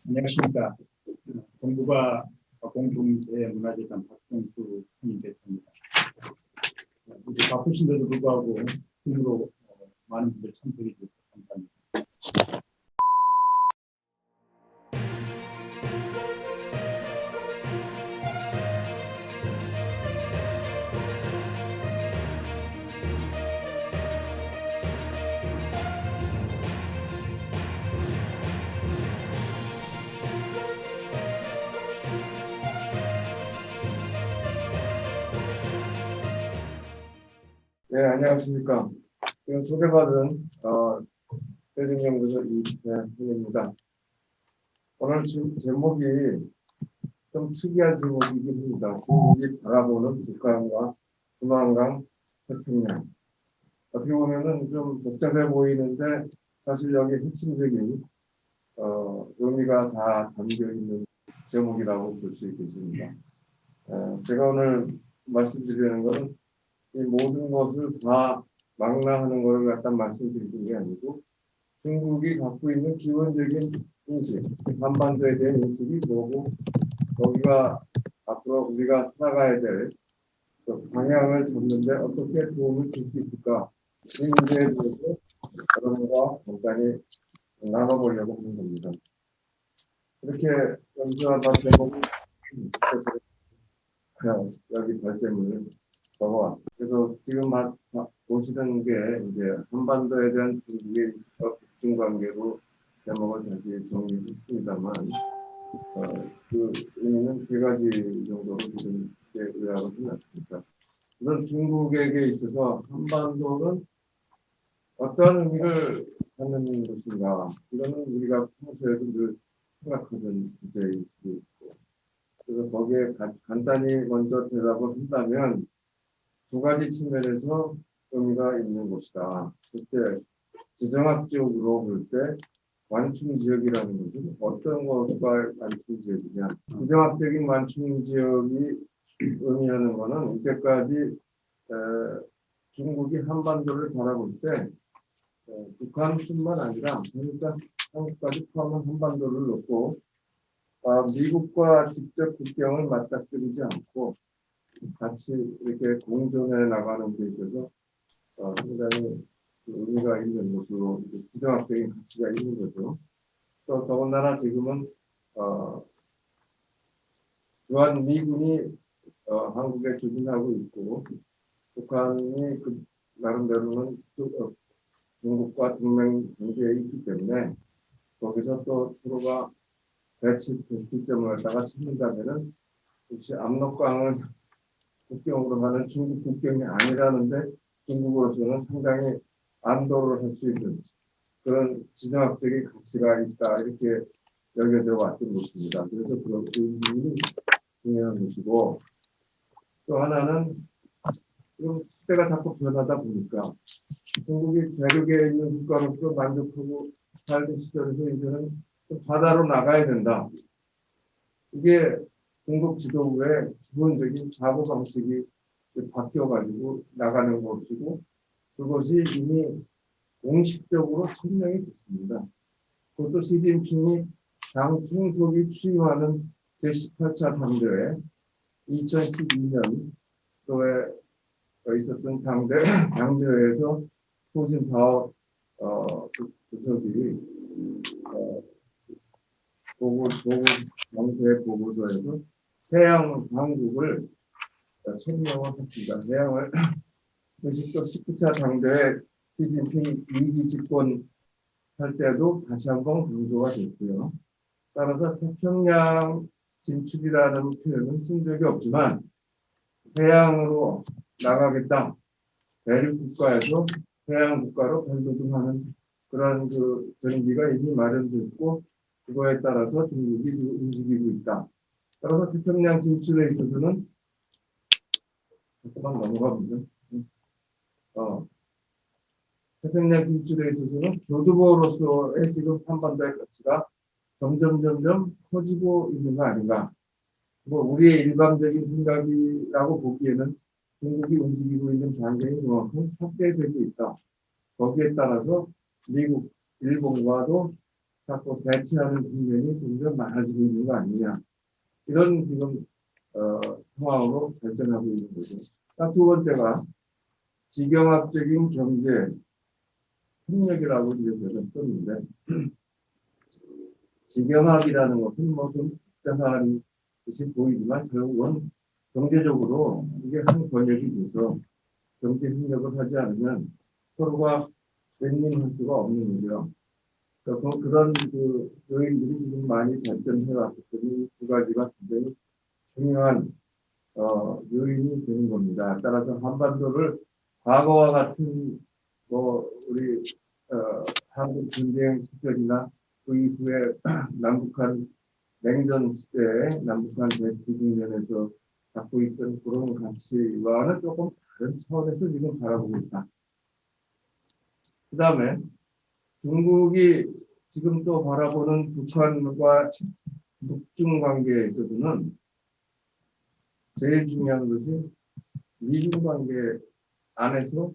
안녕하십니까. 동북아 공동체문화재단 박성수 스님입니다. 이제 바쁘신데도 불구하고 힘으로 많은 분들 참석해 주셔서 감사합니다. 네, 안녕하십니까. 지금 소개받은 대중연구소 이태훈입니다. 오늘 제목이 좀 특이한 제목이긴 합니다. 중국이 바라보는 북한과 두만강 태평양. 어떻게 보면은 좀 복잡해 보이는데 사실 여기 핵심적인 의미가 다 담겨 있는 제목이라고 볼 수 있겠습니다. 제가 오늘 말씀드리는 것은 이 모든 것을 다 망라하는 것을 갖다 말씀드리는 게 아니고 중국이 갖고 있는 기본적인 인식, 한반도에 대한 인식이 뭐고 거기가 앞으로 우리가 살아가야 될 그 방향을 잡는데 어떻게 도움을 줄 수 있을까 이 문제에 대해서 여러분과 간단히 나눠보려고 하는 겁니다. 이렇게 연주하다 제목은 여기 결제문을 적어왔습니다. 그래서 지금 보시는 게 이제 한반도에 대한 중국의 북중 관계로 제목을 다시 정리했습니다만 그 의미는 세 가지 정도로 지금 요약을 해놨습니다. 우선 중국에게 있어서 한반도는 어떤 의미를 갖는 것인가, 이거는 우리가 평소에도 늘 생각하던 주제일 수도 있고, 그래서 거기에 간단히 먼저 대답을 한다면 두 가지 측면에서 의미가 있는 것이다. 그때 지정학적으로 볼 때 완충 지역이라는 것은 어떤 것과 완충 지역이냐. 지정학적인 완충 지역이 의미하는 것은 이때까지 중국이 한반도를 바라볼 때 북한뿐만 아니라 그러니까 한국까지 포함한 한반도를 놓고 미국과 직접 국경을 맞닥뜨리지 않고 같이 이렇게 공존해 나가는 데 있어서 상당히 의미가 있는 것으로 지정학적인 가치가 있는 거죠. 또 더군다나 지금은 주한 미군이 한국에 주둔하고 있고 북한이 그 나름대로는 중국과 동맹 관계에 있기 때문에 거기서 또 서로가 대치점을 갖다가 찾는다면은 역시 압록강을 국경으로 가는 중국 국경이 아니라는데 중국으로서는 상당히 안도를 할 수 있는 그런 지정학적인 가치가 있다 이렇게 여겨져 왔던 것입니다. 그래서 그런 의미는 중요한 것이고 또 하나는 지금 시대가 자꾸 변하다 보니까 중국이 대륙에 있는 국가로서 만족하고 살던 시절에서 이제는 바다로 나가야 된다. 이게 중국 지도부의 기본적인 사고방식이 바뀌어가지고 나가는 것이고 그것이 이미 공식적으로 천명이 됐습니다. 그것도 시진핑이 당 총석이 취임하는 제18차 당대회 2012년 또에 있었던 당대회에서 호신타오 주석이 정세 보고서에서 해양 당국을 천명을 했습니다. 해양을 19차 당대회 시진핑 2기 집권 할 때도 다시 한번 강조가 됐고요. 따라서 태평양 진출이라는 표현은 쓴 적이 없지만 해양으로 나가겠다. 대륙 국가에서 해양 국가로 발돋움하는 그런 그 전기가 이미 마련됐고 그거에 따라서 중국이 움직이고 있다. 따라서 태평양 진출에 있어서는 잠깐만 넘어가 보죠. 태평양 진출에 있어서는 교두보로서의 지금 한반도의 가치가 점점 커지고 있는 거 아닌가. 뭐 우리의 일반적인 생각이라고 보기에는 중국이 움직이고 있는 반경이 그만큼 확대되고 있다. 거기에 따라서 미국, 일본과도 자꾸 대치하는 국면이 점점 많아지고 있는 거 아니냐. 이런 지금 상황으로 발전하고 있는 거죠. 두 번째가 지경학적인 경제 협력이라고 이제 제가 썼는데, 지경학이라는 것은 좀 복잡한 것이 보이지만 결국은 경제적으로 이게 한 권역이 돼서 경제 협력을 하지 않으면 서로가 윈윈할 수가 없는 거죠. 그런 요인들이 지금 많이 발전해 왔기 때문에 두 가지가 굉장히 중요한 요인이 되는 겁니다. 따라서 한반도를 과거와 같은 우리 한국 전쟁 시절이나 그 이후에 남북한 냉전 시대에 남북한 대치 국면에서 갖고 있던 그런 가치와는 조금 다른 차원에서 지금 바라보고 있다. 그 다음에 중국이 지금 또 바라보는 북한과 북중 관계에 있어서는 제일 중요한 것이 미중 관계 안에서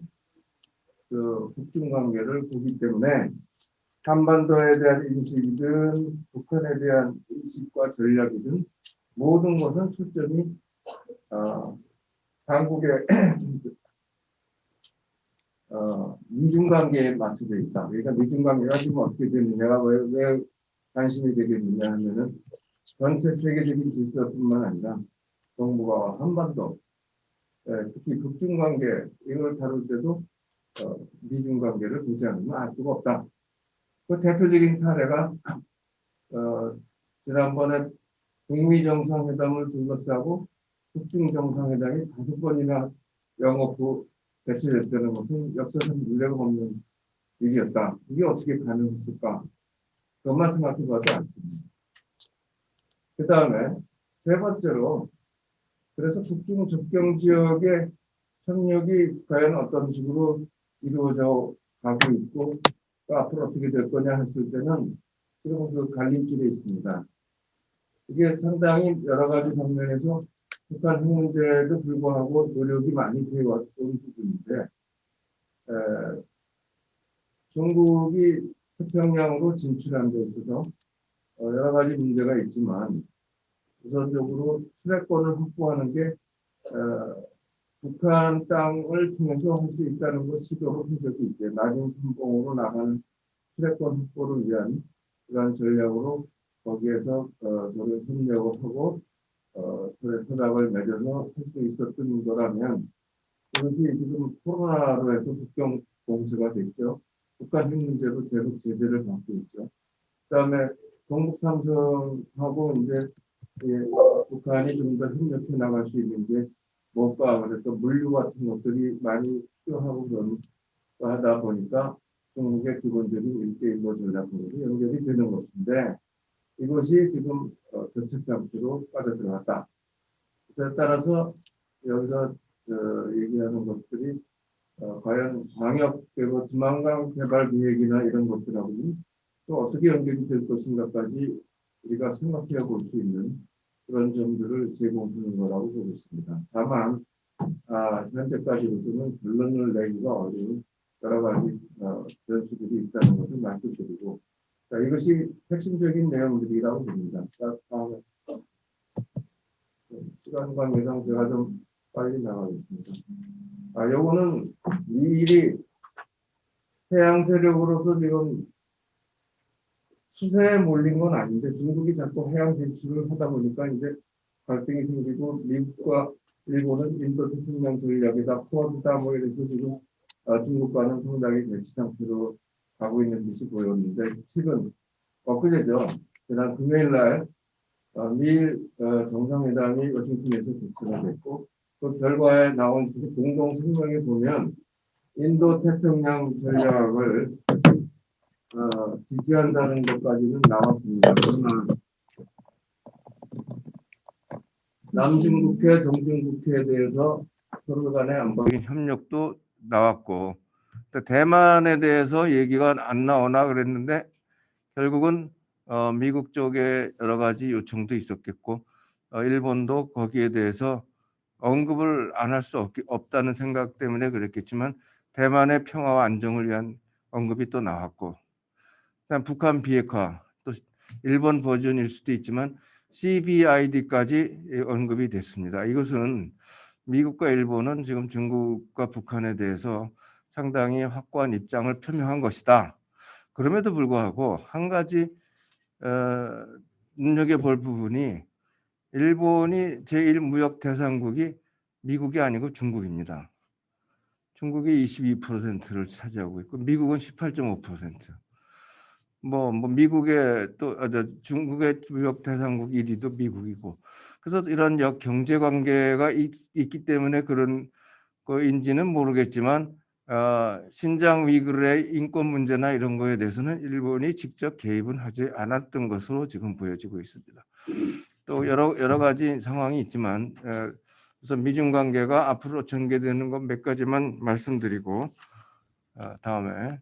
그 북중 관계를 보기 때문에 한반도에 대한 인식이든 북한에 대한 인식과 전략이든 모든 것은 초점이 한국의 미중 관계에 맞춰져 있다. 그러니까 미중 관계가 지금 어떻게 되느냐가 왜 관심이 되겠느냐 하면은 전체 세계적인 질서뿐만 아니라 정부가 한반도, 특히 북중 관계 이걸 다룰 때도 미중 관계를 보지 않으면 알 수가 없다. 그 대표적인 사례가 지난번에 북미 정상회담을 둘러싸고 북중 정상회담이 5번이나 영어로 개최됐다는 것은 역사상 유례가 없는 일이었다. 이게 어떻게 가능했을까? 그것만 생각해봐도 않습니다. 그 다음에 세 번째로 그래서 북중 접경 지역의 협력이 과연 어떤 식으로 이루어져 가고 있고 또 앞으로 어떻게 될 거냐 했을 때는 지금 그 갈림길에 있습니다. 이게 상당히 여러 가지 방면에서 북한 핵 문제에도 불구하고 노력이 많이 되어온 부분인데 중국이 태평양으로 진출한 데 있어서 여러 가지 문제가 있지만 우선적으로 수레권을 확보하는 게 북한 땅을 통해서 할 수 있다는 것 시도를 한 적이 있어요. 낮은 선봉으로 나가는 수레권 확보를 위한 그런 전략으로 거기에서 저를 협력을 하고 서약을 맺어서 할 수 있었던 거라면 그것이 지금 코로나로 해서 국경 봉쇄가 됐죠. 북한 핵 문제로 계속 제재를 받고 있죠. 그다음에 동북 삼성하고 이제 북한이 좀 더 협력해 나갈 수 있는 게 뭔가 그래서 물류 같은 것들이 많이 필요하고 그런 하다 보니까 중국의 기본적인 1대1로 전략으로 연결이 되는 것인데 이것이 지금 교착 상태로 빠져들어갔다. 그래서 따라서 여기서 얘기하는 것들이 과연 방역 그리고 지만강 개발 계획이나 이런 것들하고는 또 어떻게 연결이 될 것인가까지 우리가 생각해 볼 수 있는 그런 점들을 제공하는 거라고 보고 있습니다. 다만 현재까지로서는 결론을 내기가 어려운 여러 가지 변수들이 있다는 것을 말씀드리고 이것이 핵심적인 내용들이라고 봅니다. 시간 관계상 제가 좀 빨리 나가겠습니다. 요거는 미일이 해양 세력으로서 지금 수세에 몰린 건 아닌데 중국이 자꾸 해양 진출을 하다 보니까 이제 갈등이 생기고 미국과 일본은 인도 태평양 전략에다 포함다 뭐 이래서 지금 중국과는 상당히 대치 상태로 가고 있는 듯이 보였는데 최근 엊그제죠. 지난 금요일 날 미일 정상회담이 워싱턴에서 개최가 됐고 그 결과에 나온 공동 성명에 보면 인도 태평양 전략을 지지한다는 것까지는 나왔습니다. 그러나 남중국해, 동중국해에 대해서 서로 간의 안보적인 협력도 나왔고 대만에 대해서 얘기가 안 나오나 그랬는데 결국은 미국 쪽에 여러 가지 요청도 있었겠고 일본도 거기에 대해서 언급을 안 할 수 없다는 생각 때문에 그랬겠지만 대만의 평화와 안정을 위한 언급이 또 나왔고 그다음 북한 비핵화, 또 일본 버전일 수도 있지만 CBID까지 언급이 됐습니다. 이것은 미국과 일본은 지금 중국과 북한에 대해서 상당히 확고한 입장을 표명한 것이다. 그럼에도 불구하고 한 가지 눈여겨볼 부분이 일본이 제1무역 대상국이 미국이 아니고 중국입니다. 중국이 22%를 차지하고 있고 미국은 18.5%. 미국의 또 중국의 무역 대상국 1위도 미국이고 그래서 이런 경제 관계가 있기 때문에 그런 거인지는 모르겠지만 신장 위구르의 인권 문제나 이런 거에 대해서는 일본이 직접 개입은 하지 않았던 것으로 지금 보여지고 있습니다. 또 여러 가지 상황이 있지만 그래서 미중 관계가 앞으로 전개되는 것 몇 가지만 말씀드리고 다음에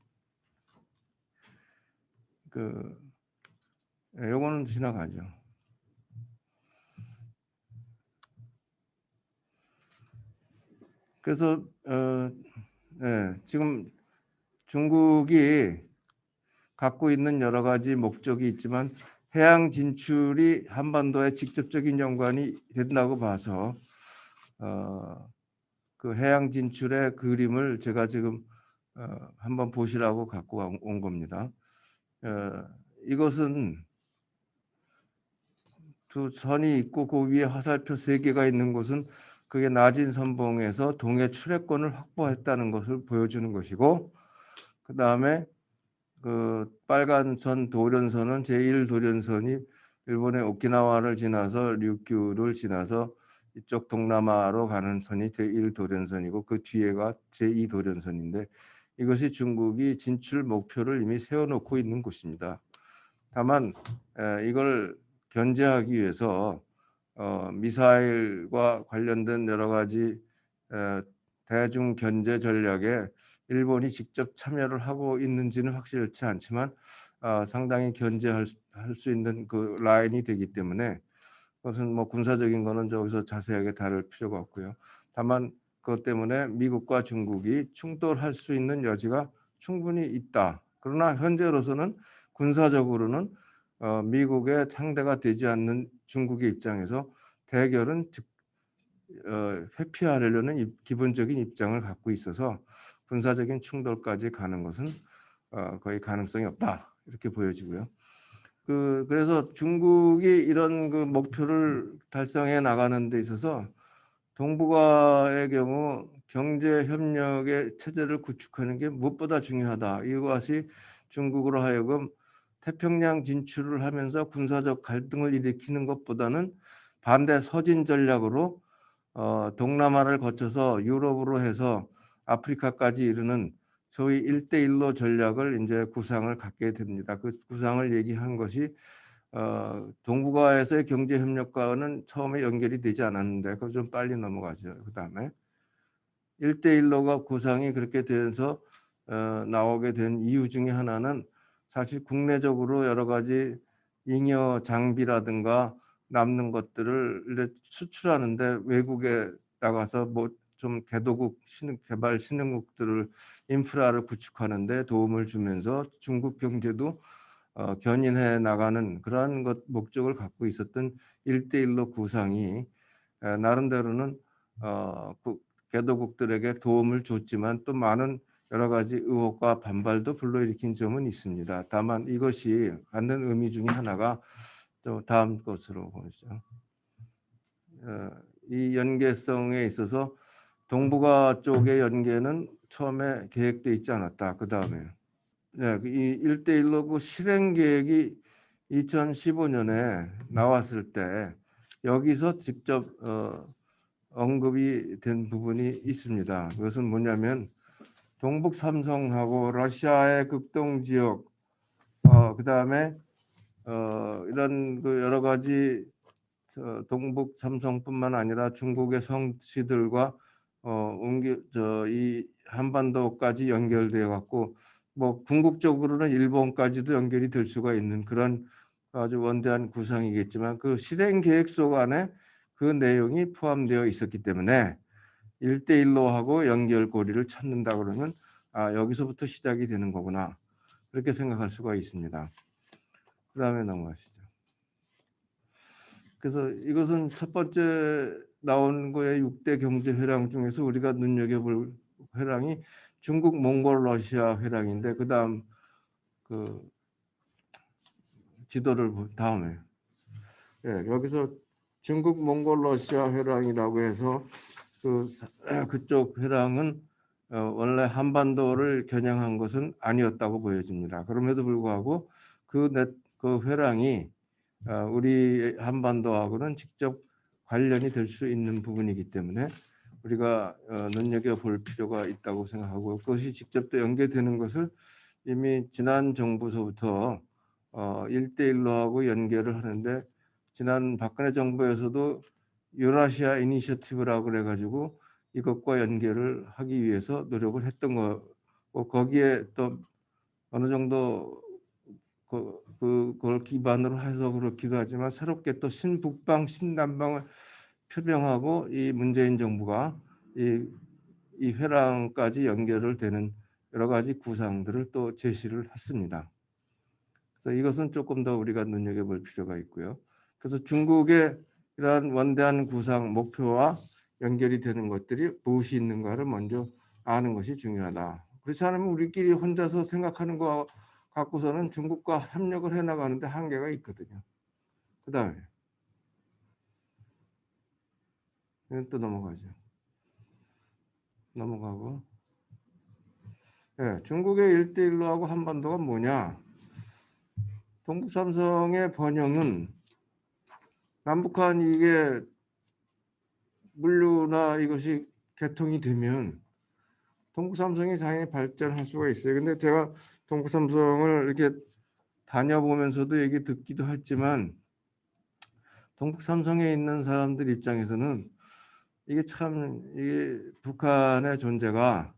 요거는 지나가죠. 그래서 지금 중국이 갖고 있는 여러 가지 목적이 있지만 해양 진출이 한반도에 직접적인 연관이 된다고 봐서 그 해양 진출의 그림을 제가 지금 한번 보시라고 갖고 온 겁니다. 이것은 두 선이 있고 그 위에 화살표 3개가 있는 곳은 그게 낮은 선봉에서 동해 출해권을 확보했다는 것을 보여주는 것이고 그 다음에 그 빨간 선 도련선은 제1도련선이 일본의 오키나와를 지나서 류큐를 지나서 이쪽 동남아로 가는 선이 제1도련선이고 그 뒤에가 제2도련선인데 이것이 중국이 진출 목표를 이미 세워놓고 있는 곳입니다. 다만 이걸 견제하기 위해서 미사일과 관련된 여러 가지 대중 견제 전략에 일본이 직접 참여를 하고 있는지는 확실치 않지만 상당히 견제할 수 있는 그 라인이 되기 때문에 그것은 군사적인 거는 저기서 자세하게 다룰 필요가 없고요. 다만 그것 때문에 미국과 중국이 충돌할 수 있는 여지가 충분히 있다. 그러나 현재로서는 군사적으로는 미국의 상대가 되지 않는 중국의 입장에서 대결은 회피하려는 기본적인 입장을 갖고 있어서 군사적인 충돌까지 가는 것은 거의 가능성이 없다 이렇게 보여지고요. 그래서 중국이 이런 그 목표를 달성해 나가는 데 있어서 동북아의 경우 경제 협력의 체제를 구축하는 게 무엇보다 중요하다. 이것이 중국으로 하여금 태평양 진출을 하면서 군사적 갈등을 일으키는 것보다는 반대 서진 전략으로 동남아를 거쳐서 유럽으로 해서 아프리카까지 이르는 소위 1대1로 전략을 이제 구상을 갖게 됩니다. 그 구상을 얘기한 것이 동북아에서의 경제 협력과는 처음에 연결이 되지 않았는데 그거 좀 빨리 넘어가죠. 그 다음에 1대1로가 구상이 그렇게 되면서 나오게 된 이유 중에 하나는 사실 국내적으로 여러 가지 잉여 장비라든가 남는 것들을 수출하는데 외국에 나가서 좀 개도국 개발 신흥국들을 인프라를 구축하는데 도움을 주면서 중국 경제도 견인해 나가는 그러한 목적을 갖고 있었던 1대1로 구상이 나름대로는 개도국들에게 도움을 줬지만 또 많은 여러 가지 의혹과 반발도 불러일으킨 점은 있습니다. 다만 이것이 갖는 의미 중에 하나가 또 다음 것으로 보시죠. 이 연계성에 있어서 동북아 쪽의 연계는 처음에 계획돼 있지 않았다. 그 다음에 이 1대1로 그 실행 계획이 2015년에 나왔을 때 여기서 직접 언급이 된 부분이 있습니다. 그것은 뭐냐면 동북 삼성하고 러시아의 극동 지역, 그 다음에 이런 그 여러 가지 동북 삼성뿐만 아니라 중국의 성지들과 이 한반도까지 연결되어 갖고 궁극적으로는 일본까지도 연결이 될 수가 있는 그런 아주 원대한 구상이겠지만 그 실행 계획서 안에 그 내용이 포함되어 있었기 때문에 1대1로 하고 연결고리를 찾는다 그러면 여기서부터 시작이 되는 거구나. 그렇게 생각할 수가 있습니다. 그 다음에 넘어가시죠. 그래서 이것은 첫 번째 나온 거의 6대 경제 회랑 중에서 우리가 눈여겨볼 회랑이 중국, 몽골, 러시아 회랑인데 그 다음 그 지도를 다음에 여기서 중국, 몽골, 러시아 회랑이라고 해서 그쪽 회랑은 원래 한반도를 겨냥한 것은 아니었다고 보여집니다. 그럼에도 불구하고 그 회랑이 우리 한반도하고는 직접 관련이 될 수 있는 부분이기 때문에 우리가 눈여겨볼 필요가 있다고 생각하고 그것이 직접 또 연계되는 것을 이미 지난 정부서부터 1대1로 하고 연계를 하는데 지난 박근혜 정부에서도 유라시아 이니셔티브라고 그래가지고 이것과 연계를 하기 위해서 노력을 했던 거고 거기에 또 어느 정도 그걸 기반으로 해서 그렇기도 하지만 새롭게 또 신북방, 신남방을 표명하고 이 문재인 정부가 이 회랑까지 연결을 되는 여러 가지 구상들을 또 제시를 했습니다. 그래서 이것은 조금 더 우리가 눈여겨볼 필요가 있고요. 그래서 중국의 이러한 원대한 구상, 목표와 연결이 되는 것들이 무엇이 있는가를 먼저 아는 것이 중요하다. 그렇지 않으면 우리끼리 혼자서 생각하는 거 갖고서는 중국과 협력을 해나가는데 한계가 있거든요. 그 다음에 또 넘어가죠. 넘어가고 중국의 1대1로 하고 한반도가 뭐냐. 동북삼성의 번영은 남북한 이게 물류나 이것이 개통이 되면 동북삼성이 당연히 발전할 수가 있어요. 근데 제가 동북삼성을 이렇게 다녀보면서도 얘기 듣기도 했지만 동북삼성에 있는 사람들 입장에서는 이게 참 이게 북한의 존재가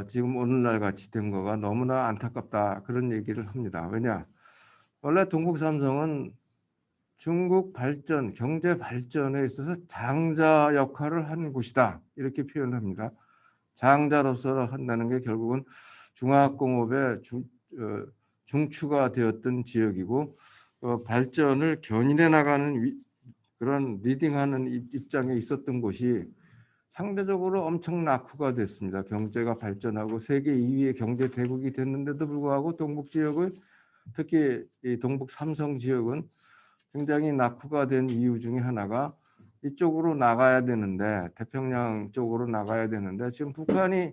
지금 오늘날 같이 된 거가 너무나 안타깝다 그런 얘기를 합니다. 왜냐? 원래 동북삼성은 중국 발전, 경제 발전에 있어서 장자 역할을 한 곳이다 이렇게 표현합니다. 장자로서 한다는 게 결국은 중화학공업의 중추가 되었던 지역이고 발전을 견인해 나가는 그런 리딩하는 입장에 있었던 곳이 상대적으로 엄청 낙후가 됐습니다. 경제가 발전하고 세계 2위의 경제 대국이 됐는데도 불구하고 동북 지역은 특히 이 동북 삼성 지역은 굉장히 낙후가 된 이유 중에 하나가 이쪽으로 나가야 되는데 태평양 쪽으로 나가야 되는데 지금 북한이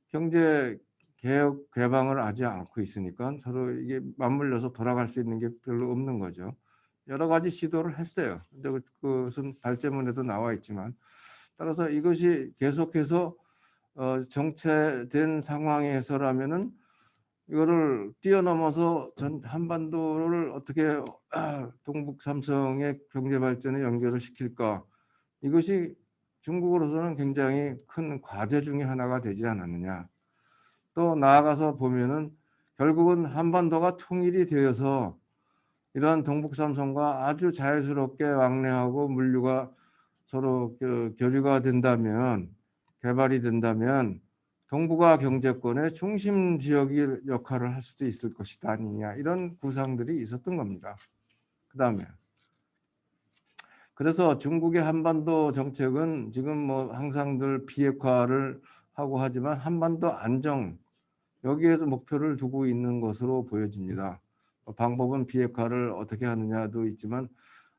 경제 개혁 개방을 하지 않고 있으니까 서로 이게 맞물려서 돌아갈 수 있는 게 별로 없는 거죠. 여러 가지 시도를 했어요. 근데 그것은 발제문에도 나와 있지만 따라서 이것이 계속해서 정체된 상황에서라면은 이거를 뛰어넘어서 전 한반도를 어떻게 동북 삼성의 경제 발전에 연결을 시킬까? 이것이 중국으로서는 굉장히 큰 과제 중에 하나가 되지 않았느냐. 또 나아가서 보면은 결국은 한반도가 통일이 되어서 이러한 동북 삼성과 아주 자연스럽게 왕래하고 물류가 서로 교류가 된다면 개발이 된다면 동북아 경제권의 중심 지역이 역할을 할 수도 있을 것이다 아니냐 이런 구상들이 있었던 겁니다. 그 다음에 그래서 중국의 한반도 정책은 지금 뭐 항상들 비핵화를 하고 하지만 한반도 안정 여기에서 목표를 두고 있는 것으로 보여집니다. 방법은 비핵화를 어떻게 하느냐도 있지만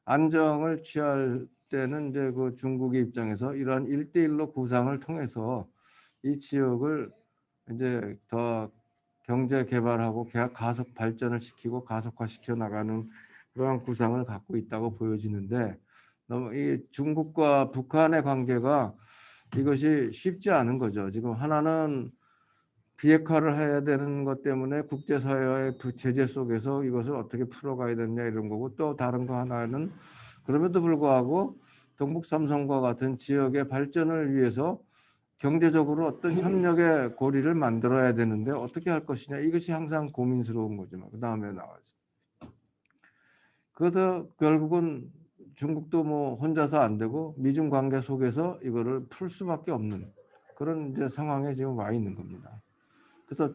안정을 취할 때는 이제 그 중국의 입장에서 이러한 1대1로 구상을 통해서 이 지역을 이제 더 경제 개발하고 가속 발전을 시키고 가속화시켜 나가는 그러한 구상을 갖고 있다고 보여지는데 너무 이 중국과 북한의 관계가 이것이 쉽지 않은 거죠. 지금 하나는 비핵화를 해야 되는 것 때문에 국제사회의 제재 속에서 이것을 어떻게 풀어가야 되느냐 이런 거고 또 다른 거 하나는 그럼에도 불구하고 동북삼성과 같은 지역의 발전을 위해서 경제적으로 어떤 협력의 고리를 만들어야 되는데 어떻게 할 것이냐 이것이 항상 고민스러운 거지만 그 다음에 나와서 그래서 결국은 중국도 뭐 혼자서 안 되고 미중 관계 속에서 이거를 풀 수밖에 없는 그런 이제 상황에 지금 와 있는 겁니다. 그래서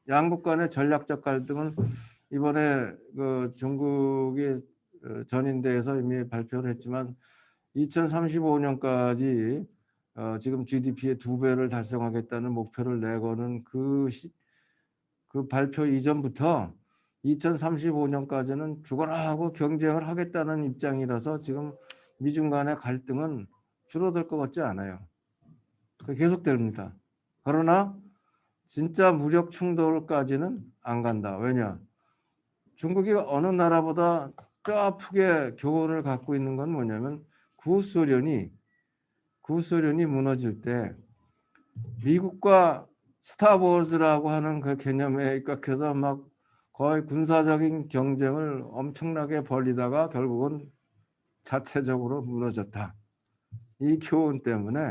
양국 간의 전략적 갈등은 이번에 그 중국이 전인대에서 이미 발표를 했지만 2035년까지 지금 GDP의 2배를 달성하겠다는 목표를 내거는 그 발표 이전부터 2035년까지는 죽어라 하고 경쟁을 하겠다는 입장이라서 지금 미중 간의 갈등은 줄어들 것 같지 않아요. 계속됩니다. 그러나 진짜 무력 충돌까지는 안 간다. 왜냐? 중국이 어느 나라보다 뼈아프게 교훈을 갖고 있는 건 뭐냐면 구소련이 무너질 때 미국과 스타워즈라고 하는 그 개념에 입각해서 막 거의 군사적인 경쟁을 엄청나게 벌이다가 결국은 자체적으로 무너졌다. 이 교훈 때문에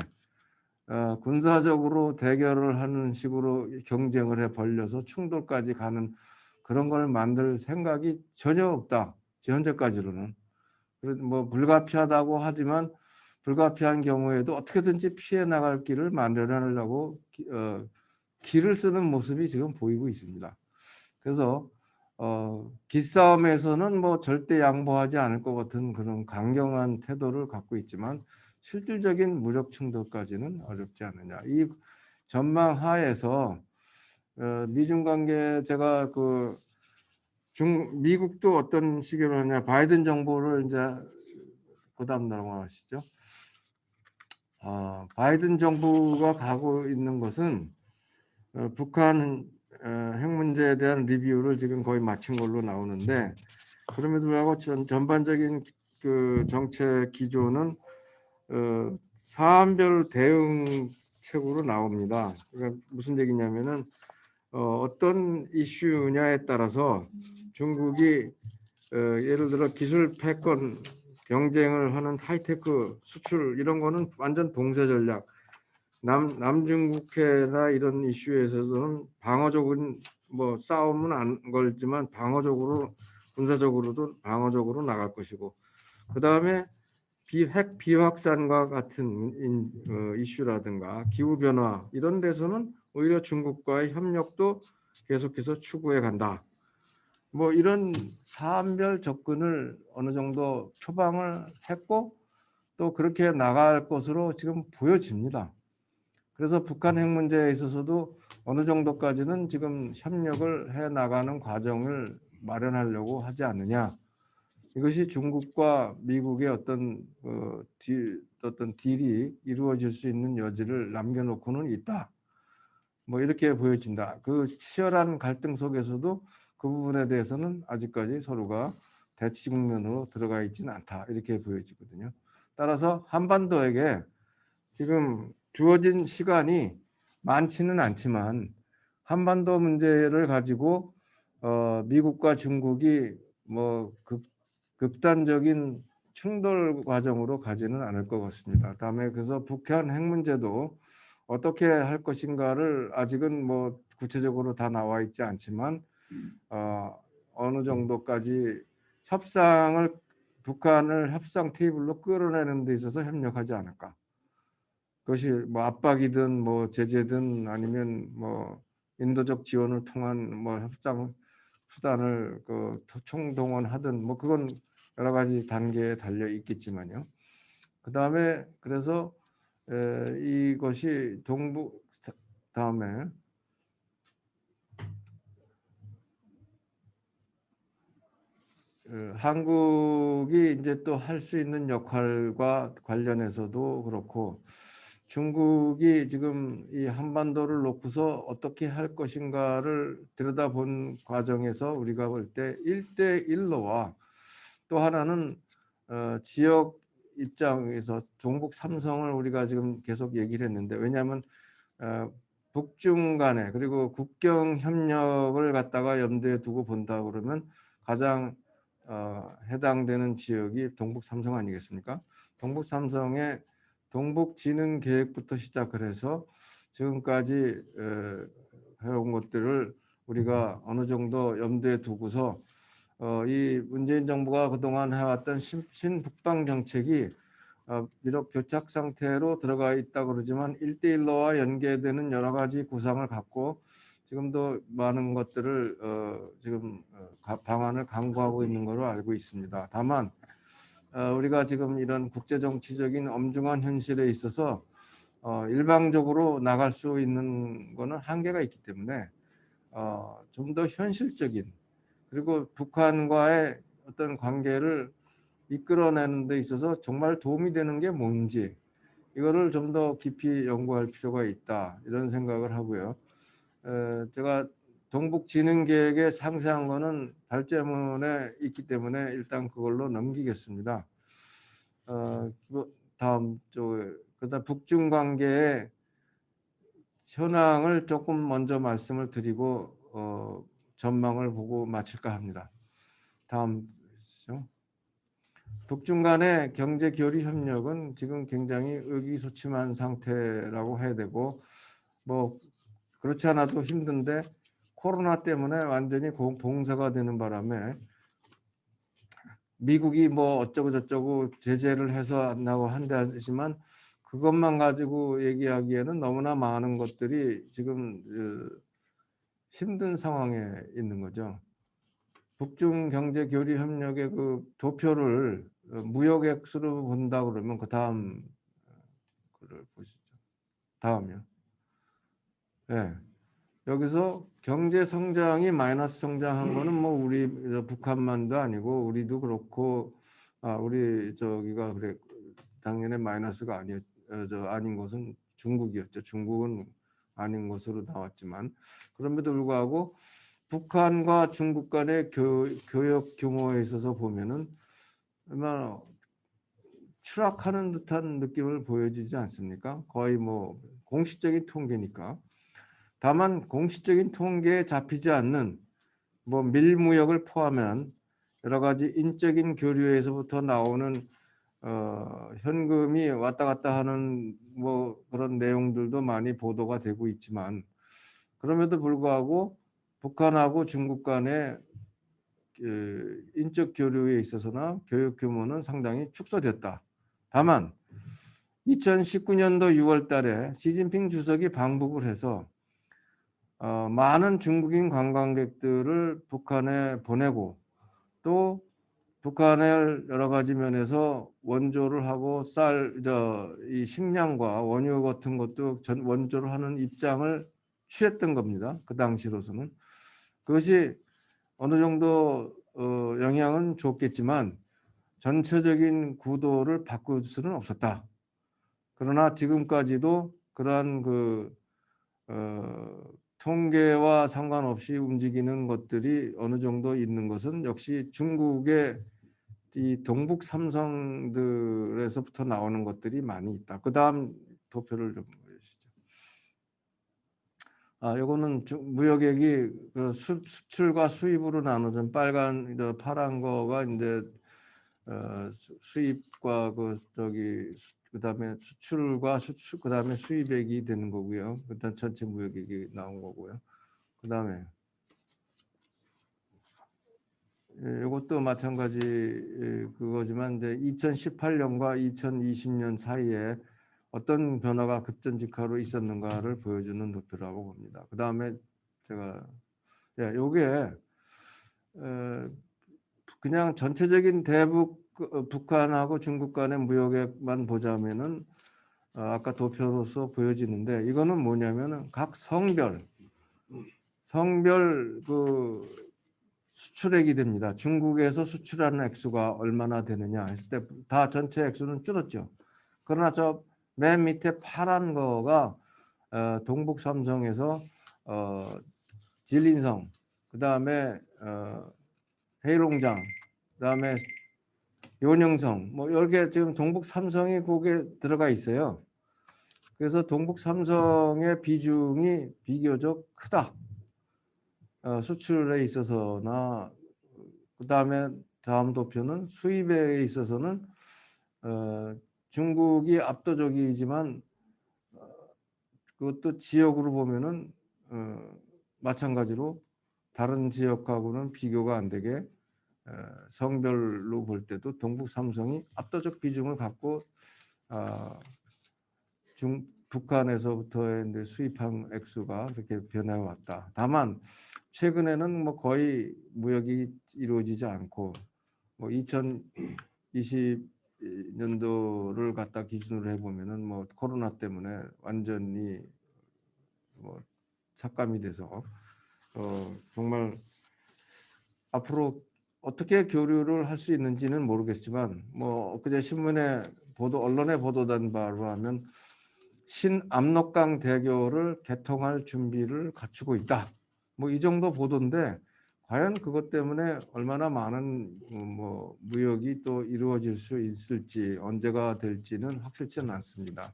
군사적으로 대결을 하는 식으로 경쟁을 해 벌려서 충돌까지 가는 그런 걸 만들 생각이 전혀 없다. 현재까지로는. 그래도 뭐 불가피하다고 하지만 불가피한 경우에도 어떻게든지 피해 나갈 길을 마련하려고 길을 쓰는 모습이 지금 보이고 있습니다. 그래서 기싸움에서는 뭐 절대 양보하지 않을 것 같은 그런 강경한 태도를 갖고 있지만 실질적인 무력 충돌까지는 어렵지 않느냐. 이 전망 하에서 미중 관계 제가 미국도 어떤 식으로 하냐 바이든 정부를 이제 그다음 넘어가시죠. 바이든 정부가 가고 있는 것은 북한 핵 문제에 대한 리뷰를 지금 거의 마친 걸로 나오는데 그럼에도 불구하고 전반적인 그 정책 기조는 사안별 대응책으로 나옵니다. 그러니까 무슨 얘기냐면은 어떤 이슈냐에 따라서 중국이 예를 들어 기술 패권 경쟁을 하는 하이테크 수출 이런 거는 완전 봉쇄 전략. 남중국해나 이런 이슈에서는 방어적인 뭐 싸움은 안 걸지만 방어적으로 군사적으로도 방어적으로 나갈 것이고 그 다음에 핵 비확산과 같은 이슈라든가 기후 변화 이런 데서는 오히려 중국과의 협력도 계속해서 추구해 간다. 뭐 이런 사안별 접근을 어느 정도 표방을 했고 또 그렇게 나갈 것으로 지금 보여집니다. 그래서 북한 핵 문제에 있어서도 어느 정도까지는 지금 협력을 해 나가는 과정을 마련하려고 하지 않느냐. 이것이 중국과 미국의 어떤 딜이 이루어질 수 있는 여지를 남겨놓고는 있다. 뭐 이렇게 보여진다. 그 치열한 갈등 속에서도 그 부분에 대해서는 아직까지 서로가 대치 국면으로 들어가 있지는 않다. 이렇게 보여지거든요. 따라서 한반도에게 지금 주어진 시간이 많지는 않지만 한반도 문제를 가지고 미국과 중국이 뭐 극단적인 충돌 과정으로 가지는 않을 것 같습니다. 다음에 그래서 북한 핵 문제도 어떻게 할 것인가를 아직은 뭐 구체적으로 다 나와 있지 않지만 어느 정도까지 북한을 협상 테이블로 끌어내는 데 있어서 협력하지 않을까. 그것이 뭐 압박이든 뭐 제재든 아니면 뭐 인도적 지원을 통한 뭐 협상 수단을 총동원하든 뭐 그건 여러 가지 단계에 달려 있겠지만요. 그 다음에 그래서 이것이 다음에 한국이 이제 또 할 수 있는 역할과 관련해서도 그렇고 중국이 지금 이 한반도를 놓고서 어떻게 할 것인가를 들여다본 과정에서 우리가 볼 때 1대1로와 또 하나는 지역 입장에서 종북 삼성을 우리가 지금 계속 얘기를 했는데 왜냐하면 북중 간에 그리고 국경 협력을 갖다가 염두에 두고 본다 그러면 가장 해당되는 지역이 동북 삼성 아니겠습니까? 동북 삼성의 동북 진흥 계획부터 시작을 해서 지금까지 해온 것들을 우리가 어느 정도 염두에 두고서 이 문재인 정부가 그동안 해왔던 신북방 정책이 비록 교착 상태로 들어가 있다 그러지만 1대1로와 연계되는 여러 가지 구상을 갖고 지금도 많은 것들을 지금 방안을 강구하고 있는 것으로 알고 있습니다. 다만 우리가 지금 이런 국제정치적인 엄중한 현실에 있어서 일방적으로 나갈 수 있는 거는 한계가 있기 때문에 좀 더 현실적인, 그리고 북한과의 어떤 관계를 이끌어내는 데 있어서 정말 도움이 되는 게 뭔지 이거를 좀 더 깊이 연구할 필요가 있다, 이런 생각을 하고요. 제가 동북진흥계획에 상세한 거는 발제문에 있기 때문에 일단 그걸로 넘기겠습니다. 다음 쪽에 그다음 북중 관계의 현황을 조금 먼저 말씀을 드리고 전망을 보고 마칠까 합니다. 다음 죠. 북중 간의 경제 교류 협력은 지금 굉장히 의기소침한 상태라고 해야 되고, 뭐 그렇지 않아도 힘든데 코로나 때문에 완전히 봉쇄가 되는 바람에 미국이 뭐 어쩌고 저쩌고 제재를 해서 한다고 한다지만 그것만 가지고 얘기하기에는 너무나 많은 것들이 지금 힘든 상황에 있는 거죠. 북중 경제 교류 협력의 그 도표를 무역액수로 본다 그러면 그 다음 글을 보시죠. 다음이요. 네. 여기서 경제 성장이 마이너스 성장한 거는 뭐 우리 북한만도 아니고 우리도 그렇고, 우리 저기가 그래 작년에 마이너스가 아닌 것은 중국이었죠. 중국은 아닌 것으로 나왔지만, 그럼에도 불구하고 북한과 중국 간의 교역 규모에 있어서 보면은 얼마나 추락하는 듯한 느낌을 보여주지 않습니까? 거의 뭐 공식적인 통계니까. 다만 공식적인 통계에 잡히지 않는 뭐 밀무역을 포함한 여러 가지 인적인 교류에서부터 나오는 현금이 왔다 갔다 하는 뭐 그런 내용들도 많이 보도가 되고 있지만, 그럼에도 불구하고 북한하고 중국 간의 인적 교류에 있어서나 교육 규모는 상당히 축소됐다. 다만 2019년도 6월 달에 시진핑 주석이 방북을 해서 많은 중국인 관광객들을 북한에 보내고, 또 북한을 여러 가지 면에서 원조를 하고 이 식량과 원유 같은 것도 원조를 하는 입장을 취했던 겁니다. 그 당시로서는. 그것이 어느 정도 영향은 줬겠지만 전체적인 구도를 바꿀 수는 없었다. 그러나 지금까지도 그러한 통계와 상관없이 움직이는 것들이 어느 정도 있는 것은 역시 중국의 이 동북 삼성들에서부터 나오는 것들이 많이 있다. 그 다음 도표를 좀 보여주시죠. 요거는 무역액이 수출과 수입으로 나눠진 빨간, 파란 거가 이제 수입과 그다음에 수출과 그다음에 수입액이 되는 거고요. 일단 전체 무역액이 나온 거고요. 그다음에 이것도 마찬가지 그거지만 이제 2018년과 2020년 사이에 어떤 변화가 급전직하로 있었는가를 보여주는 도표라고 봅니다. 그다음에 제가 요게 그냥 전체적인 북한하고 중국 간의 무역액만 보자면은 아까 도표로서 보여지는데, 이거는 뭐냐면은 각 성별 그 수출액이 됩니다. 중국에서 수출하는 액수가 얼마나 되느냐 했을 때 다 전체 액수는 줄었죠. 그러나 저 맨 밑에 파란 거가 동북 삼성에서 진린성, 그 다음에 해일공장, 그 다음에 요능성, 뭐 이렇게 지금 동북 삼성이 거기에 들어가 있어요. 그래서 동북 삼성의 비중이 비교적 크다. 수출에 있어서나, 그 다음에 다음 도표는 수입에 있어서는 중국이 압도적이지만 그것도 지역으로 보면은 마찬가지로 다른 지역하고는 비교가 안 되게 성별로 볼 때도 동북 삼성이 압도적 비중을 갖고 북한에서부터의 이제 수입한 액수가 그렇게 변해 왔다. 다만 최근에는 뭐 거의 무역이 이루어지지 않고 뭐 2020년도를 갖다 기준으로 해보면은 뭐 코로나 때문에 완전히 뭐 삭감이 돼서 정말 앞으로 어떻게 교류를 할 수 있는지는 모르겠지만 뭐 엊그제 신문에 언론에 보도된 바로 하면 신압록강 대교를 개통할 준비를 갖추고 있다. 뭐 이 정도 보도인데 과연 그것 때문에 얼마나 많은 뭐 무역이 또 이루어질 수 있을지 언제가 될지는 확실치는 않습니다.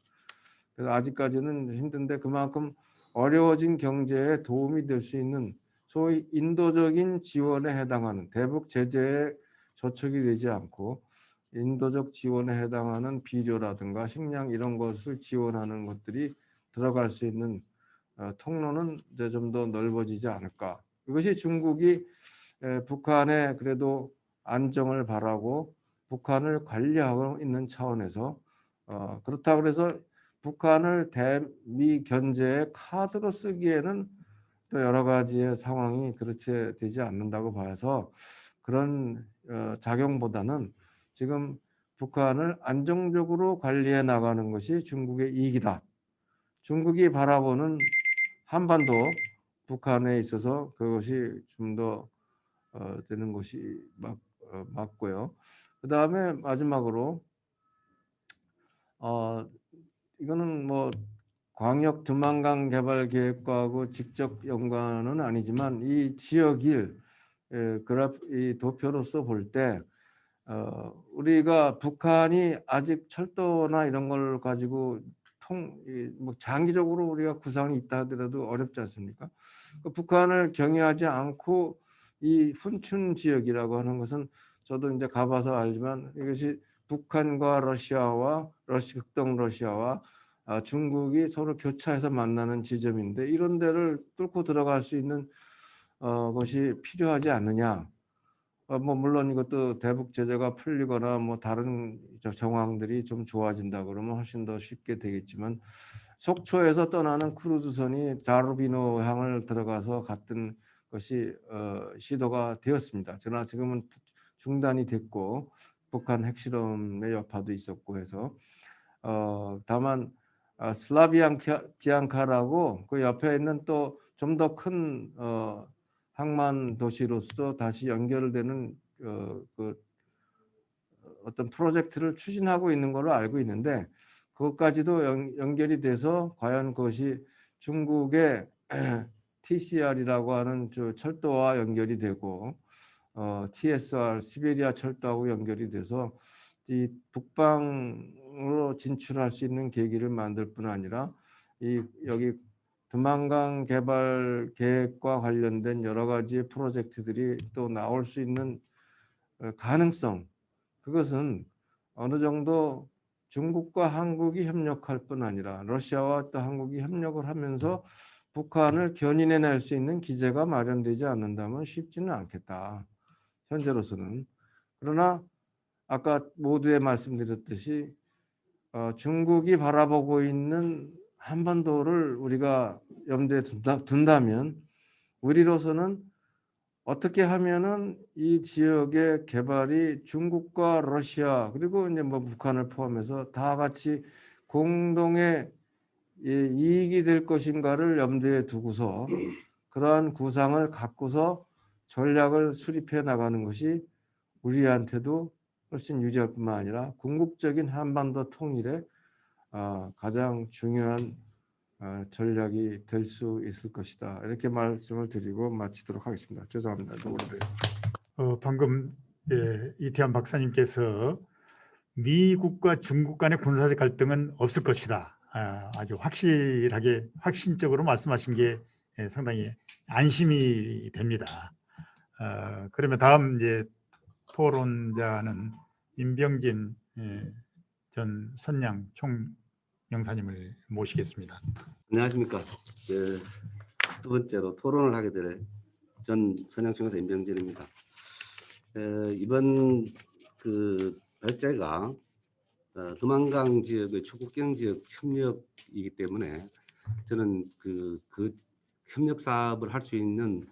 그래서 아직까지는 힘든데 그만큼 어려워진 경제에 도움이 될 수 있는 소위 인도적인 지원에 해당하는 대북 제재에 저촉이 되지 않고 인도적 지원에 해당하는 비료라든가 식량 이런 것을 지원하는 것들이 들어갈 수 있는 통로는 이제 좀 더 넓어지지 않을까. 이것이 중국이 북한의 그래도 안정을 바라고 북한을 관리하고 있는 차원에서 그렇다고 해서 북한을 대미 견제의 카드로 쓰기에는 또 여러 가지의 상황이 그렇게 되지 않는다고 봐서 그런 작용보다는 지금 북한을 안정적으로 관리해 나가는 것이 중국의 이익이다. 중국이 바라보는 한반도 북한에 있어서 그것이 좀 더 되는 것이 맞고요. 그 다음에 마지막으로 이거는 뭐 광역 두만강 개발 계획과하고 직접 연관은 아니지만 이 지역일 이 도표로서 볼 때 우리가 북한이 아직 철도나 이런 걸 가지고 뭐 장기적으로 우리가 구상이 있다 하더라도 어렵지 않습니까? 북한을 경유하지 않고 이 훈춘 지역이라고 하는 것은 저도 이제 가봐서 알지만 이것이 북한과 러시아와 극동 러시아와 중국이 서로 교차해서 만나는 지점인데 이런 데를 뚫고 들어갈 수 있는 것이 필요하지 않느냐. 뭐 물론 이것도 대북 제재가 풀리거나 뭐 다른 정황들이 좀 좋아진다 그러면 훨씬 더 쉽게 되겠지만 속초에서 떠나는 크루즈선이 자루비노 항을 들어가서 갔던 것이 시도가 되었습니다. 그러나 지금은 중단이 됐고 북한 핵실험의 여파도 있었고 해서 다만 슬라비앙카라고 그 옆에 있는 또 좀 더 큰 항만 도시로서 다시 연결되는 그 어떤 프로젝트를 추진하고 있는 걸로 알고 있는데 그것까지도 연결이 돼서 과연 그것이 중국의 TCR이라고 하는 저 철도와 연결이 되고 TSR 시베리아 철도하고 연결이 돼서 이 북방으로 진출할 수 있는 계기를 만들 뿐 아니라 여기 두만강 개발 계획과 관련된 여러 가지 프로젝트들이 또 나올 수 있는 가능성 그것은 어느 정도 중국과 한국이 협력할 뿐 아니라 러시아와 또 한국이 협력을 하면서 북한을 견인해낼 수 있는 기제가 마련되지 않는다면 쉽지는 않겠다. 현재로서는. 그러나 아까 모두에 말씀드렸듯이 중국이 바라보고 있는 한반도를 우리가 염두에 둔다면 우리로서는 어떻게 하면은 이 지역의 개발이 중국과 러시아 그리고 이제 뭐 북한을 포함해서 다 같이 공동의 이익이 될 것인가를 염두에 두고서 그러한 구상을 갖고서 전략을 수립해 나가는 것이 우리한테도 훨씬 유리할 뿐만 아니라 궁극적인 한반도 통일에 가장 중요한 전략이 될 수 있을 것이다. 이렇게 말씀을 드리고 마치도록 하겠습니다. 죄송합니다. 방금 이태환 박사님께서 미국과 중국 간의 군사적 갈등은 없을 것이다. 아주 확실하게 확신적으로 말씀하신 게 상당히 안심이 됩니다. 그러면 다음 이제 토론자는 임병진 전 선양 총영사님을 모시겠습니다. 안녕하십니까. 두 번째로 토론을 하게 될 전 선양총영사 임병진입니다. 이번 그 발제가 두만강 지역의 초국경 지역 협력이기 때문에 저는 그 협력 사업을 할 수 있는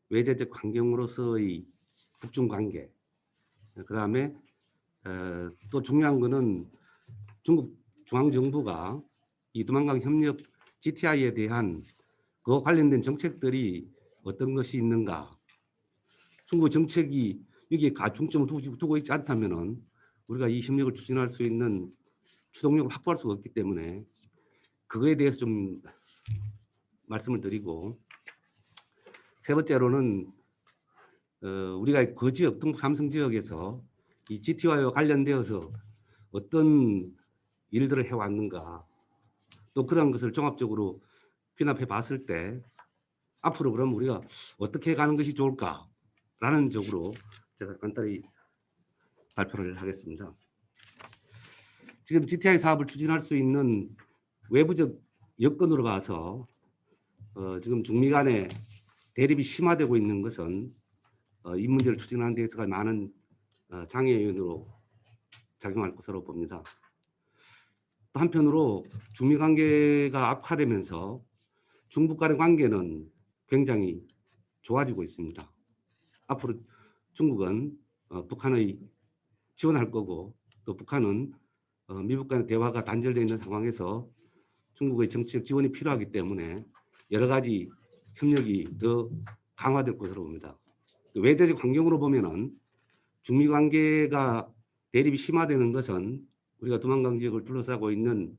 외대적 환경으로서의 북중 관계, 그다음에 또 중요한 거는 중국 중앙정부가 이 두만강 협력 GTI에 대한 그와 관련된 정책들이 어떤 것이 있는가. 중국 정책이 여기에 가중점을 두고 있지 않다면은 우리가 이 협력을 추진할 수 있는 추동력을 확보할 수가 없기 때문에 그거에 대해서 좀 말씀을 드리고, 세 번째로는 우리가 그 지역, 동북 삼성 지역에서 이 GTI와 관련되어서 어떤 일들을 해왔는가, 또 그런 것을 종합적으로 귀납해 봤을 때 앞으로 그럼 우리가 어떻게 가는 것이 좋을까라는 쪽으로 제가 간단히 발표를 하겠습니다. 지금 GTI 사업을 추진할 수 있는 외부적 여건으로 봐서 지금 중미 간의 대립이 심화되고 있는 것은 이 문제를 추진하는 데 있어서 많은 장애 요인으로 작용할 것으로 봅니다. 또 한편으로 중미 관계가 악화되면서 중북 간의 관계는 굉장히 좋아지고 있습니다. 앞으로 중국은 북한의 지원할 거고, 또 북한은 미국 간의 대화가 단절되어 있는 상황에서 중국의 정치적 지원이 필요하기 때문에 여러 가지 협력이 더 강화될 것으로 봅니다. 외대적 환경으로 보면은 중미 관계가 대립이 심화되는 것은 우리가 두만강 지역을 둘러싸고 있는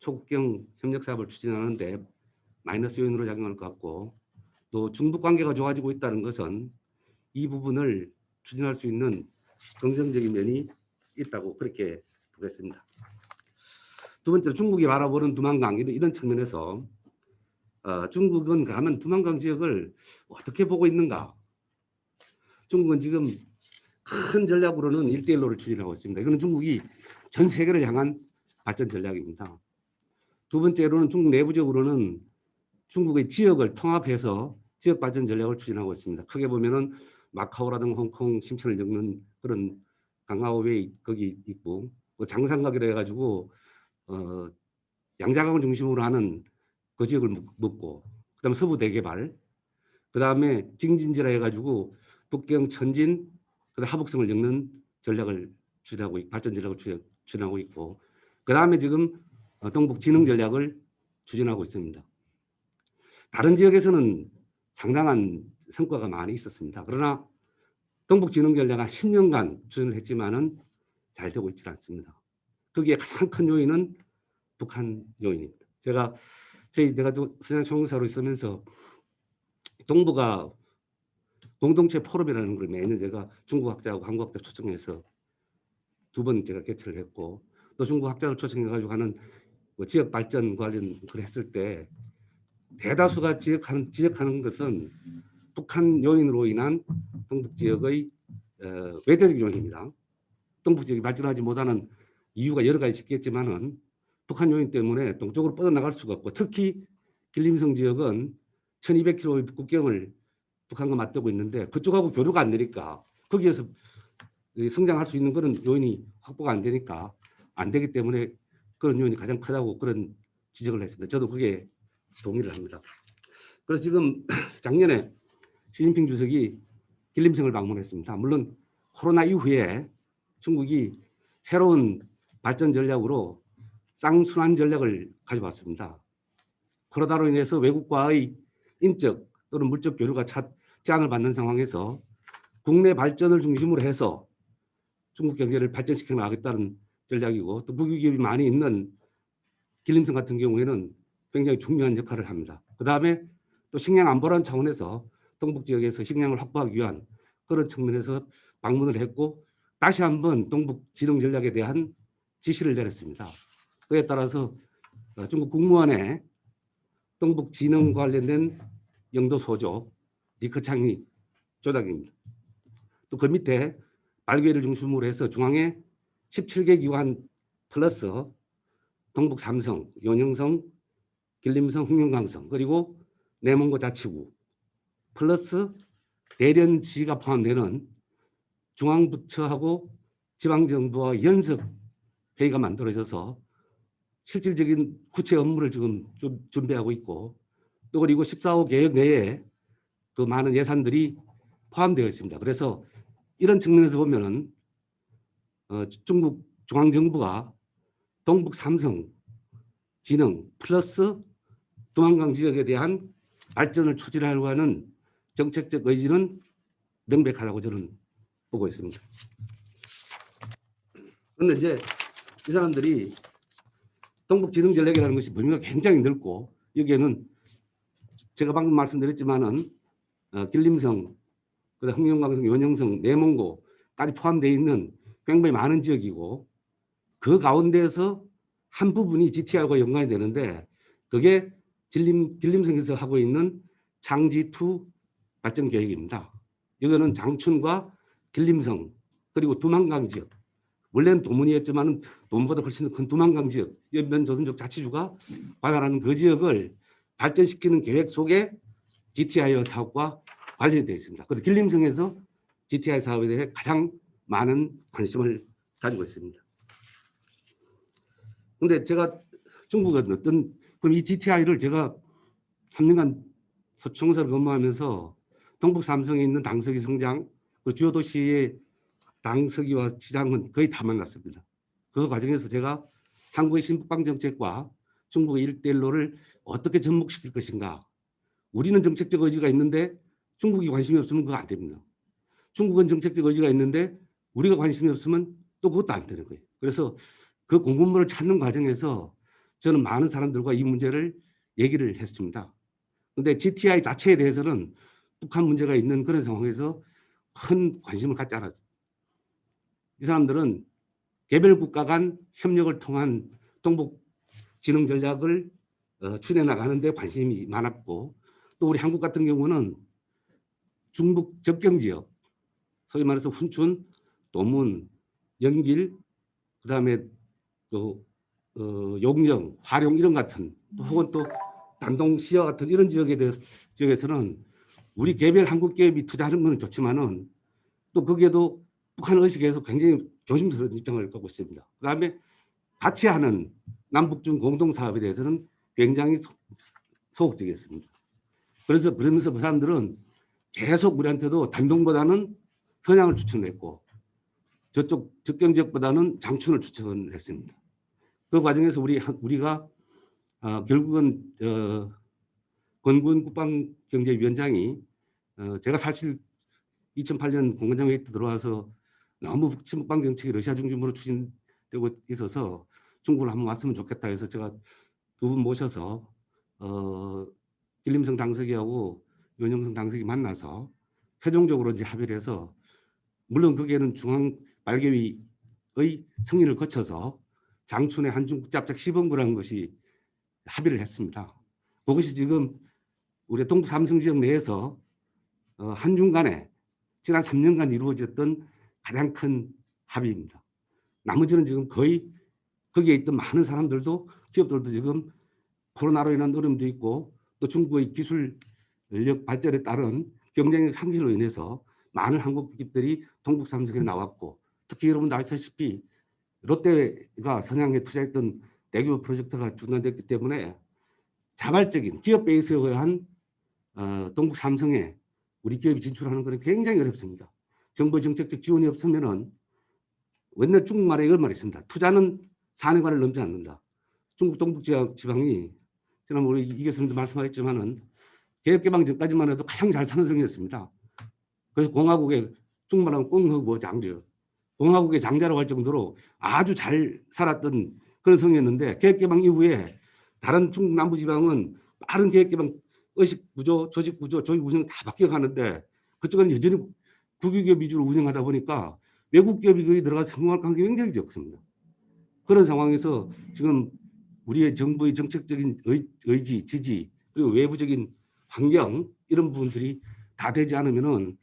초국경 협력 사업을 추진하는데 마이너스 요인으로 작용할 것 같고, 또 중북 관계가 좋아지고 있다는 것은 이 부분을 추진할 수 있는 긍정적인 면이 있다고 그렇게 보겠습니다. 두 번째로 중국이 바라보는 두만강 이런 측면에서 중국은 그러면 두만강 지역을 어떻게 보고 있는가? 중국은 지금 큰 전략으로는 1대1로를 추진하고 있습니다. 이거는 중국이 전 세계를 향한 발전 전략입니다. 두 번째로는 중국 내부적으로는 중국의 지역을 통합해서 지역 발전 전략을 추진하고 있습니다. 크게 보면은 마카오라든가 홍콩, 심천을 엮는 그런 강화오웨이 거기 있고, 장산각이라 해가지고 양자강을 중심으로 하는 그 지역을 먹고, 그다음에 서부 대개발, 그다음에 징진지라 해가지고 북경, 천진, 그다음 하북성을 엮는 전략을 추진하고 발전 전략을 추진하고 있고, 그다음에 지금 동북 진흥 전략을 추진하고 있습니다. 다른 지역에서는 상당한 성과가 많이 있었습니다. 그러나 동북 진흥 전략은 10년간 추진을 했지만은 잘 되고 있지 않습니다. 거기에 가장 큰 요인은 북한 요인입니다. 내가 서양 총사로 있으면서 동북아 공동체 포럼이라는 걸 매년 제가 중국 학자하고 한국 학자 초청해서 2번 제가 개최를 했고, 또 중국 학자를 초청해가지고 하는 지역 발전 관련 걸 했을 때 대다수가 지적하는 것은 북한 요인으로 인한 동북 지역의 외대적 요인입니다. 동북 지역이 발전하지 못하는 이유가 여러 가지 있겠지만은 북한 요인 때문에 동쪽으로 뻗어나갈 수가 없고, 특히 길림성 지역은 1200km의 국경을 북한과 맞대고 있는데 그쪽하고 교류가 안 되니까, 거기에서 성장할 수 있는 그런 요인이 확보가 안 되니까 안 되기 때문에 그런 요인이 가장 크다고 그런 지적을 했습니다. 저도 그게 동의를 합니다. 그래서 지금 작년에 시진핑 주석이 길림성을 방문했습니다. 물론 코로나 이후에 중국이 새로운 발전 전략으로 쌍순환 전략을 가져왔습니다. 코로나로 인해서 외국과의 인적 또는 물적 교류가 제한을 받는 상황에서 국내 발전을 중심으로 해서 중국 경제를 발전시켜 나가겠다는 전략이고, 또 국유기업이 많이 있는 길림성 같은 경우에는 굉장히 중요한 역할을 합니다. 그 다음에 또 식량 안보라는 차원에서 동북 지역에서 식량을 확보하기 위한 그런 측면에서 방문을 했고, 다시 한번 동북 진흥 전략에 대한 지시를 내렸습니다. 그에 따라서 중국 국무원의 동북 진흥 관련된 영도 소조 리커창이 조작입니다. 또 그 밑에 발괴를 중심으로 해서 중앙에 17개 기관 플러스 동북 삼성, 연영성, 길림성, 흑룡강성, 그리고 내몽고 자치구 플러스 대련지가 포함되는 중앙부처하고 지방정부와 연석 회의가 만들어져서 실질적인 구체 업무를 지금 좀 준비하고 있고, 또 그리고 14호 계획 내에 그 많은 예산들이 포함되어 있습니다. 그래서 이런 측면에서 보면은 중국 중앙정부가 동북 삼성 진흥 플러스 두만강 지역에 대한 발전을 추진하려고 하는 정책적 의지는 명백하다고 저는 보고 있습니다. 그런데 이제 이 사람들이 동북 진흥 전략이라는 것이 범위가 굉장히 넓고, 여기에는 제가 방금 말씀드렸지만은 길림성, 그다음 흥룡강성, 연영성, 내몽고까지 포함되어 있는 굉장히 많은 지역이고, 그 가운데에서 한 부분이 GTI와 연관이 되는데, 그게 길림성에서 하고 있는 장지2 발전 계획입니다. 이거는 장춘과 길림성 그리고 두만강 지역, 원래는 도문이었지만 도문보다 훨씬 큰 두만강 지역, 연변 조선족 자치주가 관할하는 그 지역을 발전시키는 계획 속에 GTI 사업과 관련되어 있습니다. 그리고 길림성에서 GTI 사업에 대해 가장 많은 관심을 가지고 있습니다. 그런데 제가 중국은 그럼 이 GTI를 제가 3년간 소총사를 근무하면서 동북 삼성에 있는 당서기 성장, 그 주요 도시의 당서기와 시장은 거의 다 만났습니다. 그 과정에서 제가 한국의 신북방 정책과 중국의 1대1로를 어떻게 접목시킬 것인가. 우리는 정책적 의지가 있는데 중국이 관심이 없으면 그거 안 됩니다. 중국은 정책적 의지가 있는데 우리가 관심이 없으면 또 그것도 안 되는 거예요. 그래서 그 공급물을 찾는 과정에서 저는 많은 사람들과 이 문제를 얘기를 했습니다. 그런데 GTI 자체에 대해서는 북한 문제가 있는 그런 상황에서 큰 관심을 갖지 않았습니다. 이 사람들은 개별 국가 간 협력을 통한 동북 진흥 전략을 추진해 나가는 데 관심이 많았고, 또 우리 한국 같은 경우는 중북 접경 지역, 소위 말해서 훈춘, 도문, 연길, 그다음에 또 용정, 화룡 이런 같은, 혹은 또 단동 시와 같은 이런 지역에서는 우리 개별 한국 기업이 투자하는 건 좋지만은 또 거기에도 북한 의식에서 굉장히 조심스러운 입장을 갖고 있습니다. 그다음에 같이 하는 남북중 공동 사업에 대해서는 굉장히 소극적이었습니다. 그러면서 그 사람들은 계속 우리한테도 단동보다는 선양을 추천했고, 저쪽 접경 지역보다는 장춘을 추천을 했습니다. 그 과정에서 우리가 결국은 권군 국방경제위원장이 제가 사실 2008년 공관장 회의 때 들어와서 너무 친북방 정책이 러시아 중심으로 추진되고 있어서 중국을 한번 왔으면 좋겠다 해서 제가 두 분 모셔서 길림성 당서기하고 연영성 당서기 만나서 최종적으로 이제 합의를 해서, 물론 거기에는 중앙 발개위의 승인을 거쳐서 장춘의 한중국제합작 시범구라는 것이 합의를 했습니다. 그것이 지금 우리 동북 삼성 지역 내에서 한중 간에 지난 3년간 이루어졌던 가장 큰 합의입니다. 나머지는 지금 거의 거기에 있던 많은 사람들도, 기업들도 지금 코로나로 인한 어려움도 있고, 또 중국의 기술력 발전에 따른 경쟁력 상실로 인해서 많은 한국 기업들이 동북 삼성에 나왔고, 특히 여러분도 아시다시피 롯데가 선양에 투자했던 대규모 프로젝트가 중단됐기 때문에 자발적인 기업 베이스에 의한 동북 삼성에 우리 기업이 진출하는 것은 굉장히 어렵습니다. 정부 정책적 지원이 없으면은, 옛날 중국말에 이런 말이 있습니다. 투자는 사내관을 넘지 않는다. 중국 동북 지방이 지난 우리 이 교수님도 말씀하셨지만은 개혁 개방 전까지만 해도 가장 잘 사는 성이었습니다. 그래서 공화국의, 중국말하면 꽁허고 장저, 공화국의 장자라고 할 정도로 아주 잘 살았던 그런 성이었는데, 개혁 개방 이후에 다른 중국 남부 지방은 빠른 개혁 개방 의식 구조, 조직 구조, 조직 운영 다 바뀌어가는데, 그쪽은 여전히 국유기업 위주로 운영하다 보니까 외국 기업이 거기 들어가서 성공할 가능성이 굉장히 적습니다. 그런 상황에서 지금 우리의 정부의 정책적인 의지, 지지, 그리고 외부적인 환경, 이런 부분들이 다 되지 않으면은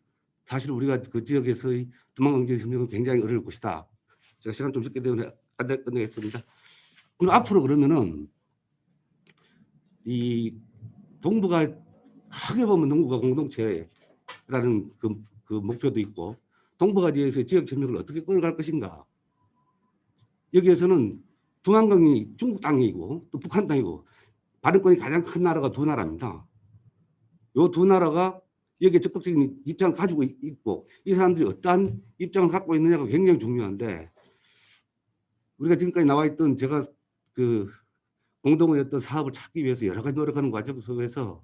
사실 우리가 그 지역에서의 두만강지역 협력은 굉장히 어려울 것이다. 제가 시간 좀 적기 때문에 끝내겠습니다. 그럼 앞으로 그러면은 이 동북아, 크게 보면 동북아 공동체라는 그 목표도 있고, 동북아 지역에서의 지역 협력을 어떻게 끌어갈 것인가. 여기에서는 두만강이 중국 땅이고 또 북한 땅이고 발언권이 가장 큰 나라가 두 나라입니다. 이 두 나라가 여기에 적극적인 입장을 가지고 있고 이 사람들이 어떠한 입장을 갖고 있느냐가 굉장히 중요한데 우리가 지금까지 나와 있던 제가 그 공동의 어떤 사업을 찾기 위해서 여러 가지 노력하는 과정 속에서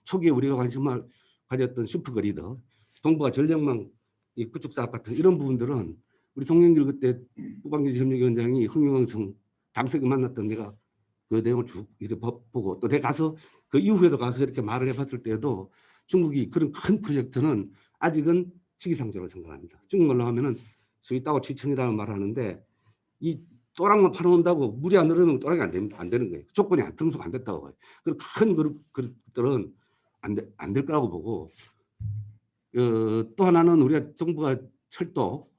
초기에 우리가 관심을 가졌던 슈퍼그리드, 동북아 전력망 이 구축 사업 같은 이런 부분들은 우리 송영길 그때 국방기지협력위원장이 흥용성 당석이 만났던 내가 그 내용을 쭉 이렇게 보고 또 내가 가서 그 이후에도 가서 이렇게 말을 해봤을 때도 중국이 그런 큰 프로젝트는 아직은 시기상조라고 생각합니다. 중국말로 하면은 수이따오 취천이라는 말을 하는데 이 또랑만 팔아온다고 물이 안 늘어나면 또랑이 안 되는 거예요. 조건이 안 등수가 안 됐다고 해요. 그런 큰 그릇들은 안 될 거라고 보고 또 하나는 우리가 정부가 철도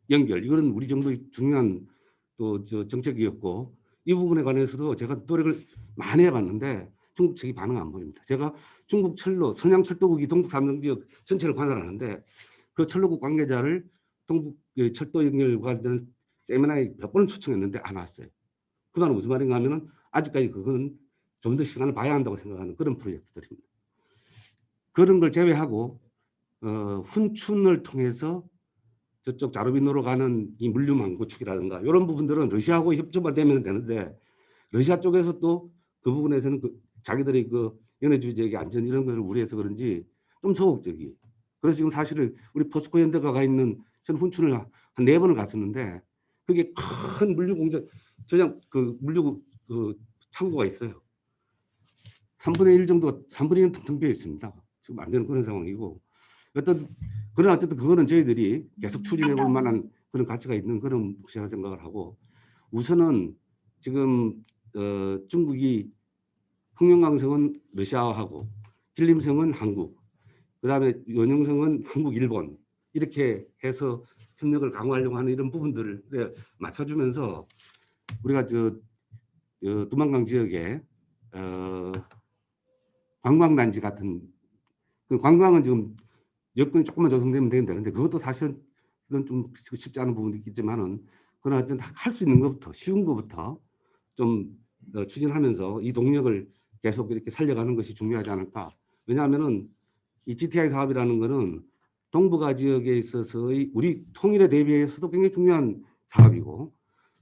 연결 이거는 우리 정부의 중요한 또 정책이었고 이 부분에 관해서도 제가 노력을 많이 해봤는데 중국 측이 반응 안 보입니다. 제가 중국 철로 선양 철도국이 동북 삼성 지역 전체를 관할하는데 그 철로국 관계자를 동북 철도 연결 관련 세미나에 몇 번을 초청했는데 안 왔어요. 그 말은 무슨 말인가 하면은 아직까지 그거는 좀 더 시간을 봐야 한다고 생각하는 그런 프로젝트들입니다. 그런 걸 제외하고 훈춘을 통해서 저쪽 자루빈으로 가는 이 물류망 구축이라든가 이런 부분들은 러시아하고 협조만 되면 되는데 러시아 쪽에서 또 그 부분에서는 자기들이 그 연해주의 지역의 안전 이런 것을 우려해서 그런지 좀 소극적이에요. 그래서 지금 사실은 우리 포스코 현대가 가 있는 전 훈춘을 한 4번을 갔었는데 그게 큰 물류 공장 저장 그 물류 그 창고가 있어요. 3분의 1 정도 3분의 1은 텅텅 비어 있습니다. 지금 안 되는 그런 상황이고 그러나 어쨌든 그거는 저희들이 계속 추진해 볼 만한 그런 가치가 있는 그런 몫이라고 생각을 하고 우선은 지금 중국이 흥룡강성은 러시아하고 길림성은 한국 그다음에 연용성은 한국 일본 이렇게 해서 협력을 강화하려고 하는 이런 부분들을 맞춰주면서 우리가 두만강 지역에 관광단지 같은 그 관광은 지금 여건이 조금만 조성되면 되는데 그것도 사실은 좀 쉽지 않은 부분이 있겠지만은 그러나 할 수 있는 것부터 쉬운 것부터 좀 추진하면서 이 동력을 계속 이렇게 살려가는 것이 중요하지 않을까. 왜냐하면은 이 GTI 사업이라는 거는 동북아 지역에 있어서의 우리 통일에 대비해서도 굉장히 중요한 사업이고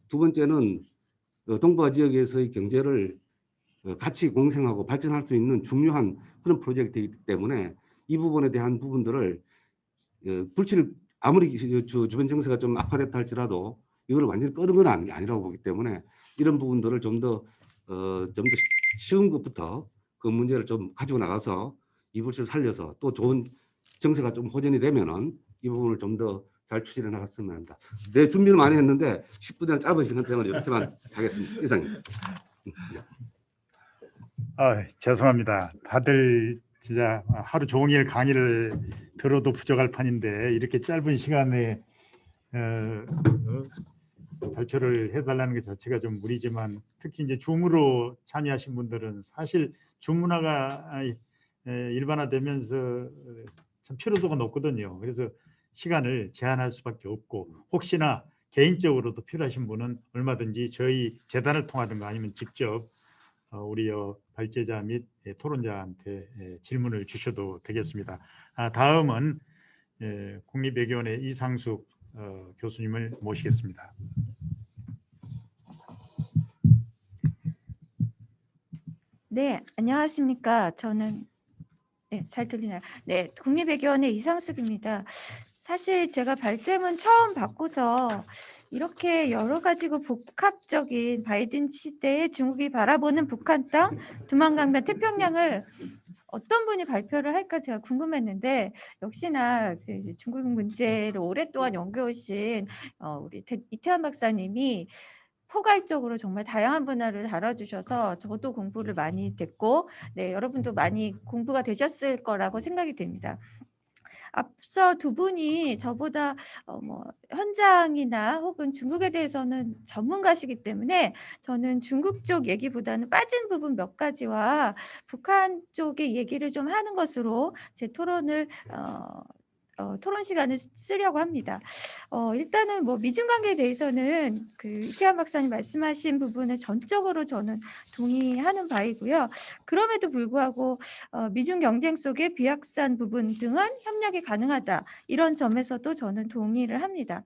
두 번째는 동북아 지역에서의 경제를 같이 공생하고 발전할 수 있는 중요한 그런 프로젝트이기 때문에 이 부분에 대한 부분들을 불씨를 아무리 주변 정세가 좀 악화됐다 할지라도 이걸 완전히 끄는 건 아니라고 보기 때문에 이런 부분들을 좀 더 쉬운 것부터 그 문제를 좀 가지고 나가서 이 불씨를 살려서 또 좋은 정세가 좀 호전이 되면은 이 부분을 좀 더 잘 추진해 나갔으면 합니다. 내 준비를 많이 했는데 10분이나 짧은 시간 때문에 이렇게만 하겠습니다. 이상입니다. 죄송합니다. 다들 진짜 하루 종일 강의를 들어도 부족할 판인데 이렇게 짧은 시간에 발표를 해달라는 것 자체가 좀 무리지만 특히 이제 줌으로 참여하신 분들은 사실 줌 문화가 일반화되면서 참 피로도가 높거든요. 그래서 시간을 제한할 수밖에 없고 혹시나 개인적으로도 필요하신 분은 얼마든지 저희 재단을 통하든가 아니면 직접 우리 발제자 및 토론자한테 질문을 주셔도 되겠습니다. 다음은 국립외교원의 이상숙 교수님을 모시겠습니다. 네, 안녕하십니까. 저는 잘 들리나요? 네, 국립외교원의 이상숙입니다. 사실 제가 발제문 처음 받고서 이렇게 여러 가지고 복합적인 바이든 시대에 중국이 바라보는 북한 땅, 두만강변 태평양을 어떤 분이 발표를 할까 제가 궁금했는데 역시나 이제 중국 문제를 오랫동안 연구해오신 우리 이태원 박사님이 포괄적으로 정말 다양한 분야를 다뤄주셔서 저도 공부를 많이 됐고 여러분도 많이 공부가 되셨을 거라고 생각이 됩니다. 앞서 두 분이 저보다 현장이나 혹은 중국에 대해서는 전문가시기 때문에 저는 중국 쪽 얘기보다는 빠진 부분 몇 가지와 북한 쪽의 얘기를 좀 하는 것으로 제 토론을 토론 시간을 쓰려고 합니다. 일단은 뭐 미중 관계에 대해서는 그 이태한 박사님 말씀하신 부분을 전적으로 저는 동의하는 바이고요. 그럼에도 불구하고 미중 경쟁 속의 비확산 부분 등은 협력이 가능하다. 이런 점에서도 저는 동의를 합니다.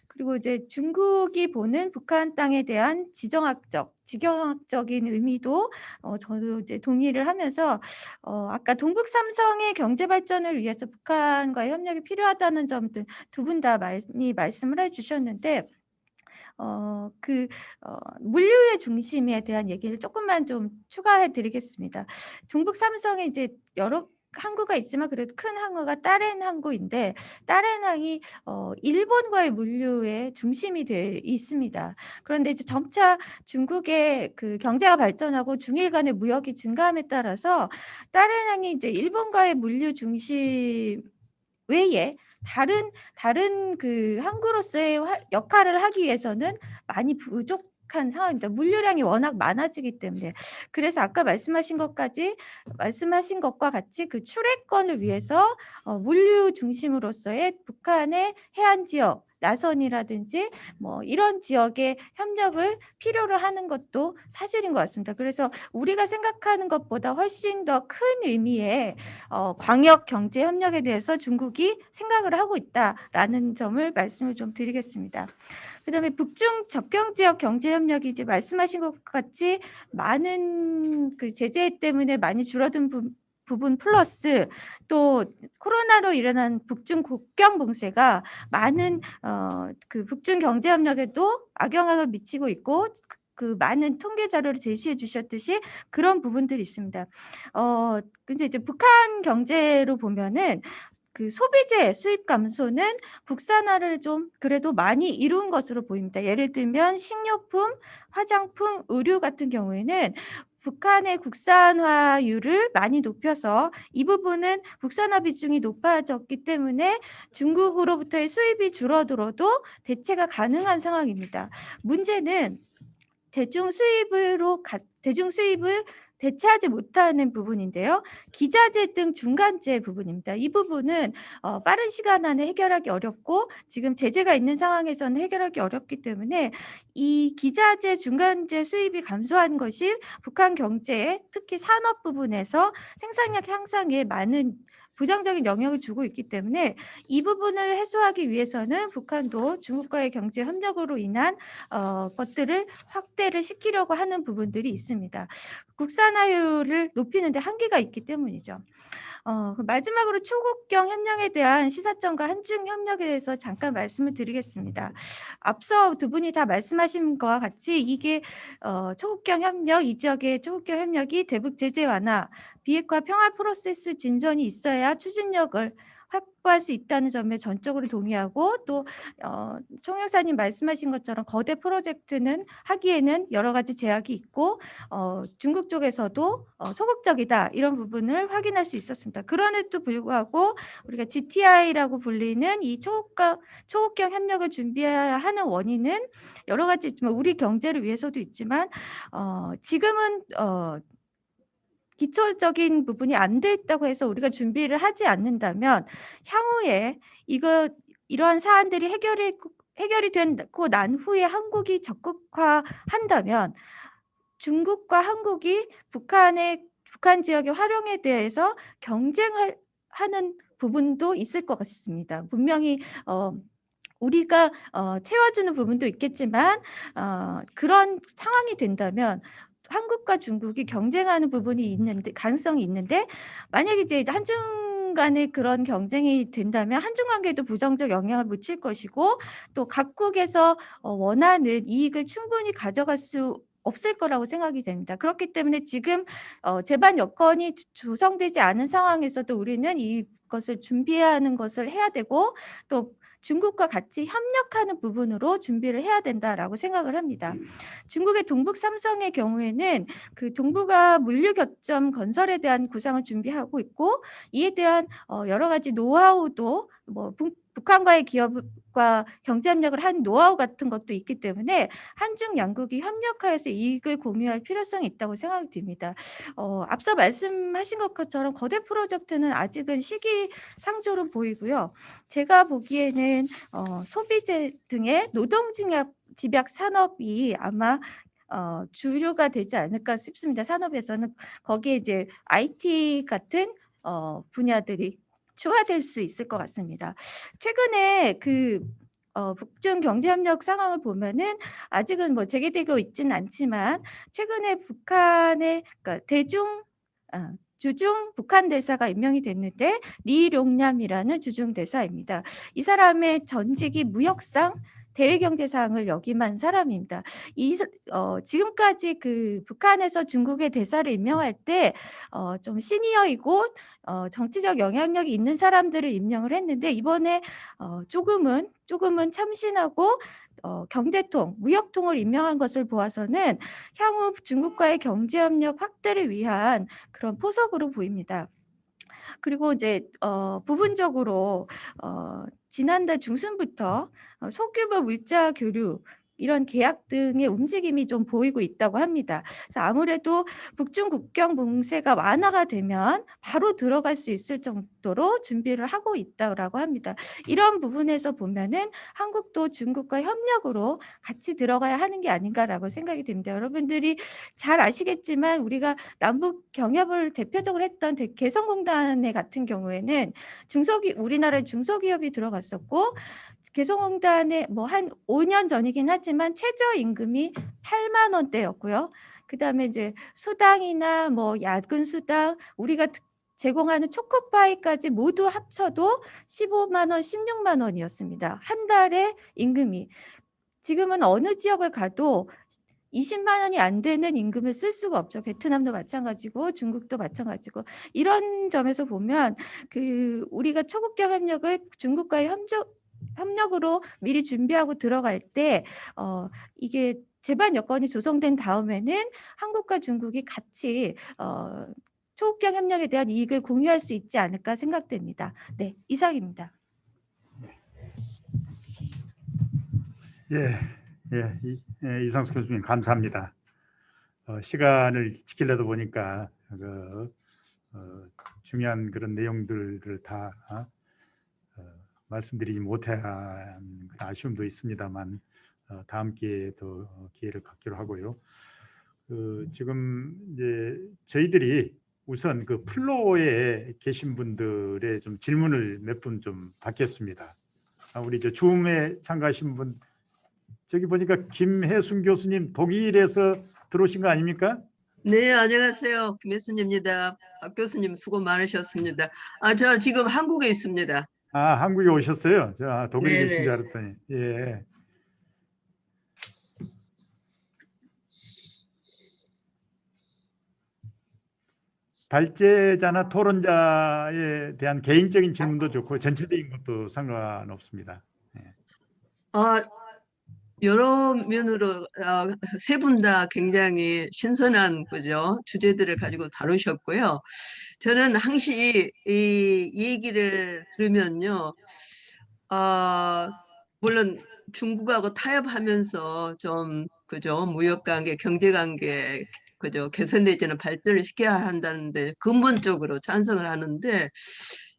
그리고 이제 중국이 보는 북한 땅에 대한 지정학적인 의미도 저도 이제 동의를 하면서 아까 동북 삼성의 경제 발전을 위해서 북한과의 협력이 필요하다는 점 등 두 분 다 많이 말씀을 해주셨는데 물류의 중심에 대한 얘기를 조금만 좀 추가해 드리겠습니다. 중북 삼성에 이제 여러 항구가 있지만 그래도 큰 항구가 따렌 항구인데 따렌 항이 일본과의 물류의 중심이 돼 있습니다. 그런데 이제 점차 중국의 그 경제가 발전하고 중일 간의 무역이 증가함에 따라서 따렌 항이 이제 일본과의 물류 중심 외에 다른 그 항구로서의 역할을 하기 위해서는 많이 부족한 상황입니다. 물류량이 워낙 많아지기 때문에. 그래서 아까 말씀하신 것과 같이 그 출해권을 위해서 물류 중심으로서의 북한의 해안 지역 나선이라든지 뭐 이런 지역의 협력을 필요로 하는 것도 사실인 것 같습니다. 그래서 우리가 생각하는 것보다 훨씬 더 큰 의미의 광역 경제 협력에 대해서 중국이 생각을 하고 있다라는 점을 말씀을 좀 드리겠습니다. 그다음에 북중 접경 지역 경제 협력이 이제 말씀하신 것 같이 많은 그 제재 때문에 많이 줄어든 부분 플러스 또 코로나로 일어난 북중 국경 봉쇄가 많은 그 북중 경제 협력에도 악영향을 미치고 있고 그 많은 통계 자료를 제시해 주셨듯이 그런 부분들이 있습니다. 근데 이제 북한 경제로 보면은 그 소비재 수입 감소는 국산화를 좀 그래도 많이 이룬 것으로 보입니다. 예를 들면 식료품, 화장품, 의류 같은 경우에는 북한의 국산화율을 많이 높여서 이 부분은 국산화 비중이 높아졌기 때문에 중국으로부터의 수입이 줄어들어도 대체가 가능한 상황입니다. 문제는 대중 수입을 대체하지 못하는 부분인데요. 기자재 등 중간재 부분입니다. 이 부분은 빠른 시간 안에 해결하기 어렵고 지금 제재가 있는 상황에서는 해결하기 어렵기 때문에 이 기자재 중간재 수입이 감소한 것이 북한 경제에 특히 산업 부분에서 생산력 향상에 많은 부정적인 영향을 주고 있기 때문에 이 부분을 해소하기 위해서는 북한도 중국과의 경제 협력으로 인한 것들을 확대를 시키려고 하는 부분들이 있습니다. 국산화율을 높이는 데 한계가 있기 때문이죠. 마지막으로 초국경 협력에 대한 시사점과 한중 협력에 대해서 잠깐 말씀을 드리겠습니다. 앞서 두 분이 다 말씀하신 것과 같이 이게 초국경 협력, 이 지역의 초국경 협력이 대북 제재 완화, 비핵화 평화 프로세스 진전이 있어야 추진력을 확보할 수 있다는 점에 전적으로 동의하고 또 총 여사님 말씀하신 것처럼 거대 프로젝트는 하기에는 여러 가지 제약이 있고 중국 쪽에서도 소극적이다 이런 부분을 확인할 수 있었습니다. 그럼에도 불구하고 우리가 GTI라고 불리는 이 초국경 협력을 준비해야 하는 원인은 여러 가지 있지만 우리 경제를 위해서도 있지만 지금은 기초적인 부분이 안 돼 있다고 해서 우리가 준비를 하지 않는다면 향후에 이러한 사안들이 해결이 되고 난 후에 한국이 적극화한다면 중국과 한국이 북한 지역의 활용에 대해서 경쟁하는 부분도 있을 것 같습니다. 분명히 우리가 채워주는 부분도 있겠지만 그런 상황이 된다면 한국과 중국이 경쟁하는 부분이 있는데 가능성이 있는데 만약에 이제 한중 간의 그런 경쟁이 된다면 한중 관계에도 부정적 영향을 미칠 것이고 또 각국에서 원하는 이익을 충분히 가져갈 수 없을 거라고 생각이 됩니다. 그렇기 때문에 지금 제반 여건이 조성되지 않은 상황에서도 우리는 이것을 준비해야 하는 것을 해야 되고 또 중국과 같이 협력하는 부분으로 준비를 해야 된다라고 생각을 합니다. 중국의 동북 삼성의 경우에는 그 동북아 물류 거점 건설에 대한 구상을 준비하고 있고 이에 대한 여러 가지 노하우도 뭐 북한과의 기업과 경제 협력을 한 노하우 같은 것도 있기 때문에 한중 양국이 협력하여서 이익을 공유할 필요성이 있다고 생각이 듭니다. 앞서 말씀하신 것처럼 거대 프로젝트는 아직은 시기상조로 보이고요. 제가 보기에는 소비재 등의 노동집약 산업이 아마 주류가 되지 않을까 싶습니다. 산업에서는 거기에 이제 IT 같은 분야들이 추가될 수 있을 것 같습니다. 최근에 북중 경제협력 상황을 보면은 아직은 뭐 재개되고 있지는 않지만 최근에 북한의 그러니까 주중 북한 대사가 임명이 됐는데 리룡남이라는 주중 대사입니다. 이 사람의 전직이 무역상 대외경제상을 역임한 사람입니다. 지금까지 북한에서 중국의 대사를 임명할 때 좀 시니어이고 정치적 영향력이 있는 사람들을 임명을 했는데 이번에 조금은 참신하고 경제통, 무역통을 임명한 것을 보아서는 향후 중국과의 경제협력 확대를 위한 그런 포석으로 보입니다. 그리고 이제 부분적으로 지난달 중순부터 소규모 물자 교류 이런 계약 등의 움직임이 좀 보이고 있다고 합니다. 그래서 아무래도 북중 국경 봉쇄가 완화가 되면 바로 들어갈 수 있을 정도로 준비를 하고 있다고 합니다. 이런 부분에서 보면은 한국도 중국과 협력으로 같이 들어가야 하는 게 아닌가라고 생각이 됩니다. 여러분들이 잘 아시겠지만 우리가 남북 경협을 대표적으로 했던 개성공단의 같은 경우에는 우리나라의 중소기업이 들어갔었고 개성공단에 뭐 한 5년 전이긴 하지만 최저임금이 8만 원대였고요. 그다음에 이제 수당이나 뭐 야근 수당 우리가 제공하는 초코파이까지 모두 합쳐도 15만 원, 16만 원이었습니다. 한 달에 임금이. 지금은 어느 지역을 가도 20만 원이 안 되는 임금을 쓸 수가 없죠. 베트남도 마찬가지고 중국도 마찬가지고. 이런 점에서 보면 우리가 초국경 협력을 중국과의 협력으로 미리 준비하고 들어갈 때 이게 제반 여건이 조성된 다음에는 한국과 중국이 같이 초국경 협력에 대한 이익을 공유할 수 있지 않을까 생각됩니다. 네, 이상입니다. 이상숙 교수님 감사합니다. 시간을 지키려다 보니까 중요한 그런 내용들을 다 말씀드리지 못한 아쉬움도 있습니다만 다음 기회에 더 기회를 갖기로 하고요. 지금 이제 저희들이 우선 플로어에 계신 분들의 좀 질문을 몇 분 좀 받겠습니다. 우리 줌에 참가하신 분 저기 보니까 김혜순 교수님 독일에서 들어오신 거 아닙니까? 네, 안녕하세요. 김혜순입니다. 박 교수님 수고 많으셨습니다. 저 지금 한국에 있습니다. 한국에 오셨어요? 저 독일에 네네. 계신 줄 알았더니. 예. 발제자나 토론자에 대한 개인적인 질문도 좋고 전체적인 것도 상관없습니다. 예. 여러 면으로 세 분 다 굉장히 신선한 주제들을 가지고 다루셨고요. 저는 항시 이 얘기를 들으면요, 물론 중국하고 타협하면서 좀 무역관계, 경제관계 개선 내지는 발전을 시켜야 한다는데 근본적으로 찬성을 하는데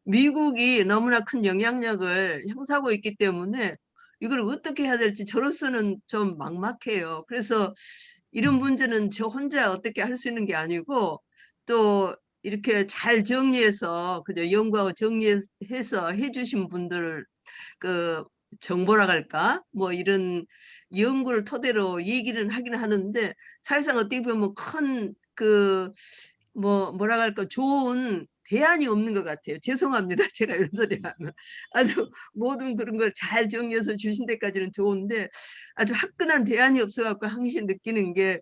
미국이 너무나 큰 영향력을 행사하고 있기 때문에 이걸 어떻게 해야 될지 저로서는 좀 막막해요. 그래서 이런 문제는 저 혼자 어떻게 할 수 있는 게 아니고 또 이렇게 잘 정리해서 연구하고 정리해서 해주신 분들 정보라 할까 뭐 이런 연구를 토대로 얘기를 하긴 하는데 사실상 어떻게 보면 큰 뭐라 할까 좋은 대안이 없는 것 같아요. 죄송합니다. 제가 이런 소리 하면. 아주 모든 그런 걸 잘 정리해서 주신 데까지는 좋은데 아주 화끈한 대안이 없어갖고 항상 느끼는 게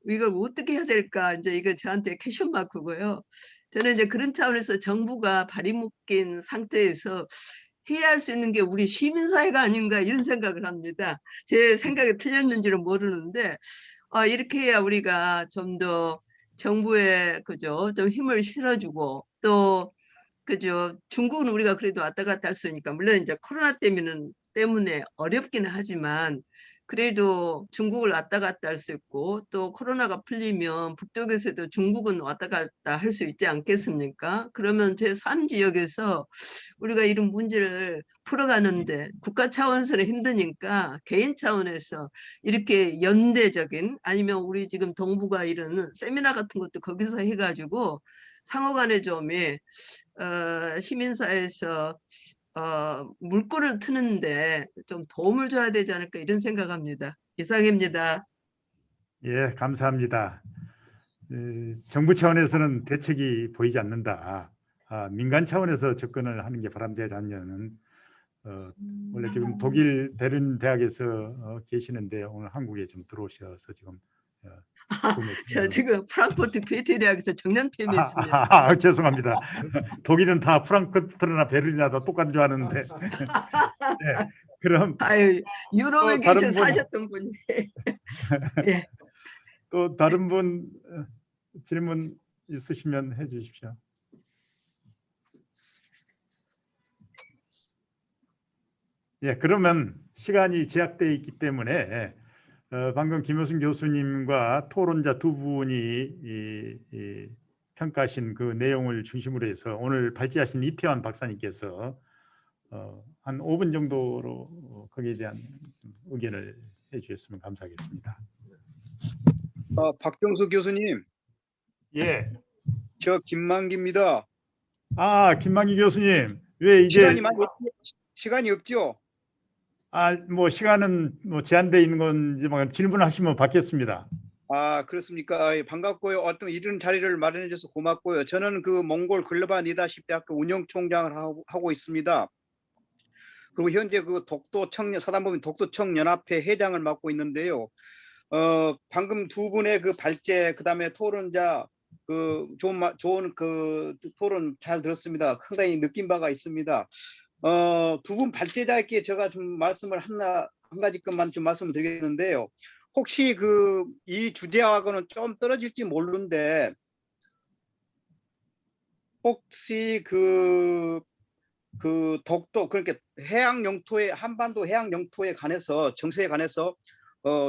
이걸 어떻게 해야 될까 이제 이거 저한테 퀘션 마크고요. 저는 이제 그런 차원에서 정부가 발이 묶인 상태에서 해야 할 수 있는 게 우리 시민사회가 아닌가 이런 생각을 합니다. 제 생각이 틀렸는지는 모르는데 이렇게 해야 우리가 좀 더 정부에 좀 힘을 실어주고 또 그죠. 중국은 우리가 그래도 왔다 갔다 할 수 있으니까 물론 이제 코로나 때문에 어렵기는 하지만 그래도 중국을 왔다 갔다 할 수 있고 또 코로나가 풀리면 북쪽에서도 중국은 왔다 갔다 할 수 있지 않겠습니까? 그러면 제3지역에서 우리가 이런 문제를 풀어가는데 국가 차원에서는 힘드니까 개인 차원에서 이렇게 연대적인 아니면 우리 지금 동부가 이런 세미나 같은 것도 거기서 해가지고 상호간에 좀 시민사회에서 물꼬를 트는데 좀 도움을 줘야 되지 않을까 이런 생각합니다. 이상입니다. 예, 감사합니다. 정부 차원에서는 대책이 보이지 않는다. 민간 차원에서 접근을 하는 게 바람직하지 않냐는 원래 지금 독일 베른 대학에서 계시는데 오늘 한국에 좀 들어오셔서 지금 저 지금 프랑크푸르트 괴테 대학에서 정년퇴임에 있습니다. 죄송합니다. 독일은 다 프랑크푸르트나 베를린이나 다 똑같은 줄 아는데. 네, 그럼 아유, 유럽에 다른 계셔 분. 사셨던 분이. 예. 또 다른 분 질문 있으시면 해주십시오. 예, 그러면 시간이 제약되어 있기 때문에 방금 김효순 교수님과 토론자 두 분이 평가하신 그 내용을 중심으로 해서 오늘 발제하신 이태환 박사님께서 한 5분 정도로 거기에 대한 의견을 해주셨으면 감사하겠습니다. 박병수 교수님, 예. 저 김만기입니다. 김만기 교수님, 왜 이제 시간이 없죠? 뭐 시간은 뭐 제한되어 있는 건지만 질문하시면 받겠습니다. 그렇습니까? 반갑고요. 어떤 이런 자리를 마련해 줘서 고맙고요. 저는 그 몽골 글로벌 리더십 대학교 운영총장을 하고 있습니다. 그리고 현재 그 사단법인 독도청연합회 회장을 맡고 있는데요. 방금 두 분의 그 발제, 그다음에 토론자 좋은 그 토론 잘 들었습니다. 상당히 느낀 바가 있습니다. 두 분 발제자께 제가 좀 말씀을 한 가지만 좀 말씀을 드리겠는데요. 혹시 이 주제하고는 좀 떨어질지 모르는데 혹시 독도, 그러니까 해양 영토에, 한반도 해양 영토에 관해서, 정세에 관해서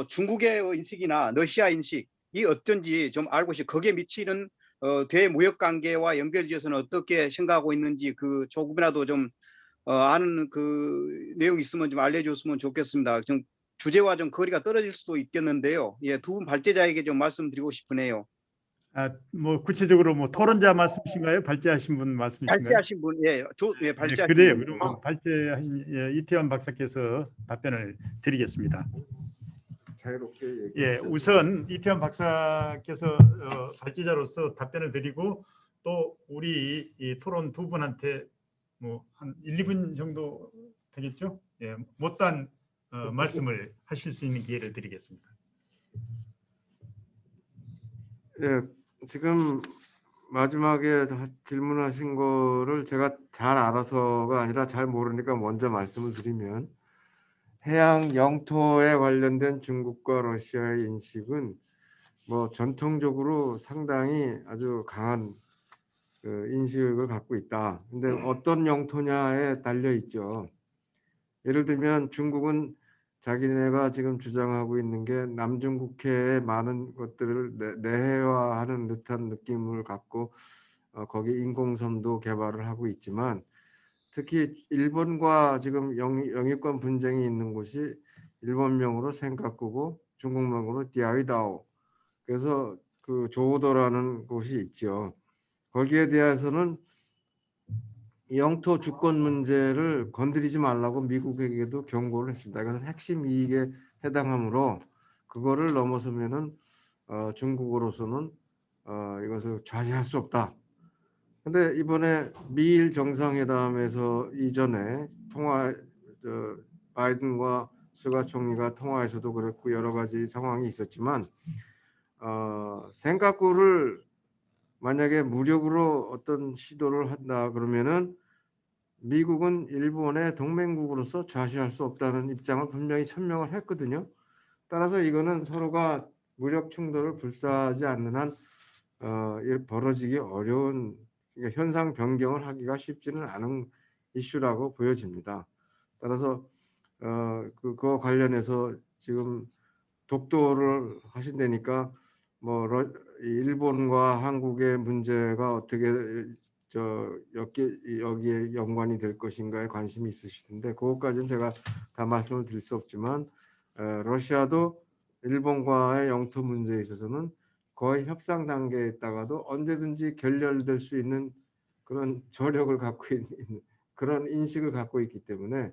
중국의 인식이나 러시아 인식이 어떤지 좀 알고 싶어요. 거기에 미치는 대무역 관계와 연결지어서는 어떻게 생각하고 있는지 조금이라도 좀 아는 내용 있으면 좀 알려줬으면 좋겠습니다. 좀 주제와 좀 거리가 떨어질 수도 있겠는데요. 예, 두 분 발제자에게 좀 말씀드리고 싶으네요. 뭐 구체적으로 뭐 토론자 말씀이신가요? 발제하신 분 말씀이신가요? 발제하신 분, 발제하신 그래요. 분. 그럼 발제하신 이태환 박사께서 답변을 드리겠습니다. 자유롭게 예, 우선 이태환 박사께서 발제자로서 답변을 드리고 또 우리 이 토론 두 분한테 뭐 한 1, 2분 정도 되겠죠? 예, 못다한 말씀을 하실 수 있는 기회를 드리겠습니다. 예, 지금 마지막에 질문하신 거를 제가 잘 알아서가 아니라 잘 모르니까 먼저 말씀을 드리면 해양 영토에 관련된 중국과 러시아의 인식은 뭐 전통적으로 상당히 아주 강한 인식을 갖고 있다. 근데 어떤 영토냐에 달려 있죠. 예를 들면 중국은 자기네가 지금 주장하고 있는 게 남중국해의 많은 것들을 내해화하는 듯한 느낌을 갖고 거기 인공섬도 개발을 하고 있지만 특히 일본과 지금 영유권 분쟁이 있는 곳이 일본명으로 센카쿠고 중국명으로 디아이다오, 그래서 그 조오도라는 곳이 있죠. 거기에 대해서는 영토 주권 문제를 건드리지 말라고 미국에게도 경고를 했습니다. 이것은 핵심 이익에 해당하므로 그거를 넘어서면은 중국으로서는 이것을 좌시할 수 없다. 근데 이번에 미일 정상회담에서 이전에 바이든과 스가 총리가 통화에서도 그랬고 여러 가지 상황이 있었지만 센카쿠를 만약에 무력으로 어떤 시도를 한다 그러면은 미국은 일본의 동맹국으로서 좌시할 수 없다는 입장을 분명히 천명을 했거든요. 따라서 이거는 서로가 무력 충돌을 불사하지 않는 한 벌어지기 어려운 그러니까 현상 변경을 하기가 쉽지는 않은 이슈라고 보여집니다. 따라서 그거 관련해서 지금 독도를 하신다니까 뭐 일본과 한국의 문제가 어떻게 여기에 연관이 될 것인가에 관심이 있으실 텐데 그것까지는 제가 다 말씀을 드릴 수 없지만 러시아도 일본과의 영토 문제에 있어서는 거의 협상 단계에 있다가도 언제든지 결렬될 수 있는 그런 저력을 갖고 있는 그런 인식을 갖고 있기 때문에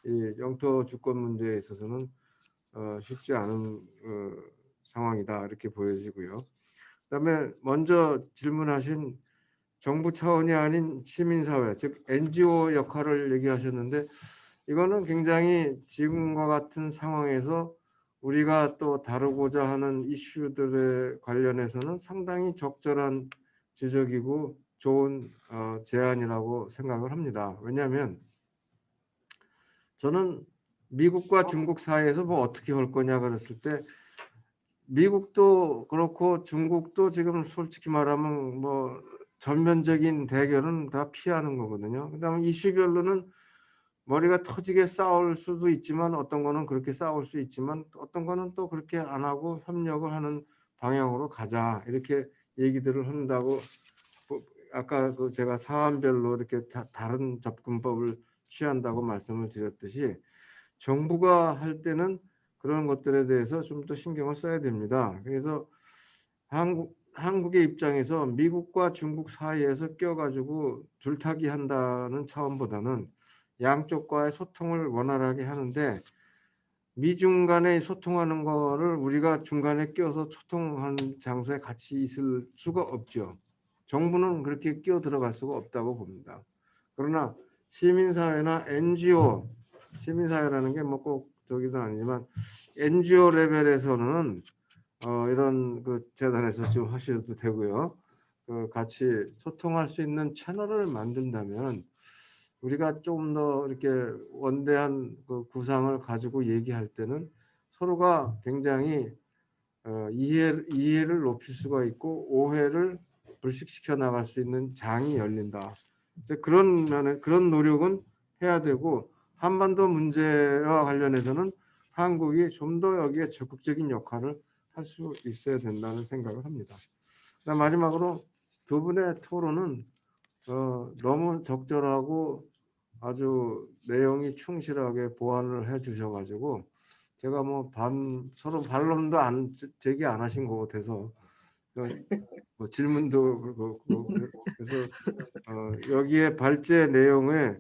이 영토 주권 문제에 있어서는 쉽지 않은 상황이다 이렇게 보여지고요. 그다음에 먼저 질문하신 정부 차원이 아닌 시민사회, 즉 NGO 역할을 얘기하셨는데 이거는 굉장히 지금과 같은 상황에서 우리가 또 다루고자 하는 이슈들에 관련해서는 상당히 적절한 지적이고 좋은 제안이라고 생각을 합니다. 왜냐하면 저는 미국과 중국 사이에서 뭐 어떻게 할 거냐 그랬을 때 미국도 그렇고 중국도 지금 솔직히 말하면 뭐 전면적인 대결은 다 피하는 거거든요. 그다음에 이슈별로는 머리가 터지게 싸울 수도 있지만 어떤 거는 그렇게 싸울 수 있지만 어떤 거는 또 그렇게 안 하고 협력을 하는 방향으로 가자 이렇게 얘기들을 한다고 아까 그 제가 사안별로 이렇게 다른 접근법을 취한다고 말씀을 드렸듯이 정부가 할 때는 그런 것들에 대해서 좀 더 신경을 써야 됩니다. 그래서 한국의 입장에서 미국과 중국 사이에서 껴가지고 줄타기 한다는 차원보다는 양쪽과의 소통을 원활하게 하는데 미중 간에 소통하는 거를 우리가 중간에 껴서 소통하는 장소에 같이 있을 수가 없죠. 정부는 그렇게 끼어 들어갈 수가 없다고 봅니다. 그러나 시민사회나 NGO, 시민사회라는 게 뭐 꼭 저기도 아니지만 NGO 레벨에서는 이런 그 재단에서 좀 하셔도 되고요. 같이 소통할 수 있는 채널을 만든다면 우리가 좀 더 이렇게 원대한 그 구상을 가지고 얘기할 때는 서로가 굉장히 이해를 높일 수가 있고 오해를 불식시켜 나갈 수 있는 장이 열린다. 이제 그런 면에 그런 노력은 해야 되고 한반도 문제와 관련해서는 한국이 좀 더 여기에 적극적인 역할을 할 수 있어야 된다는 생각을 합니다. 마지막으로 두 분의 토론은 너무 적절하고 아주 내용이 충실하게 보완을 해주셔가지고 제가 뭐 서로 반론도 제기 안 하신 것 같아서 뭐 질문도 그렇고 그래서 여기에 발제 내용에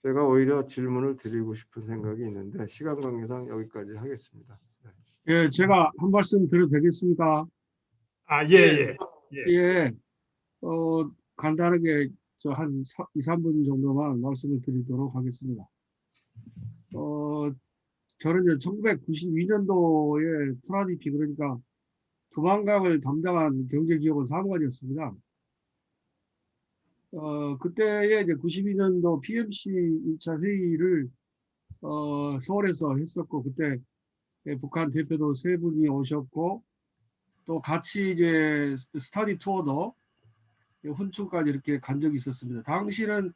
제가 오히려 질문을 드리고 싶은 생각이 있는데 시간 관계상 여기까지 하겠습니다. 네. 예, 제가 한 말씀 드려도 되겠습니까? 예. 예, 간단하게 저 한 2, 3분 정도만 말씀을 드리도록 하겠습니다. 저는 이제 1992년도에 트라디피 그러니까 두만강을 담당한 경제기업은 사무관이었습니다. 그때에 이제 92년도 PMC 1차 회의를 서울에서 했었고 그때 북한 대표도 3분이 오셨고 또 같이 이제 스터디 투어도 훈충까지 이렇게 간 적이 있었습니다. 당시는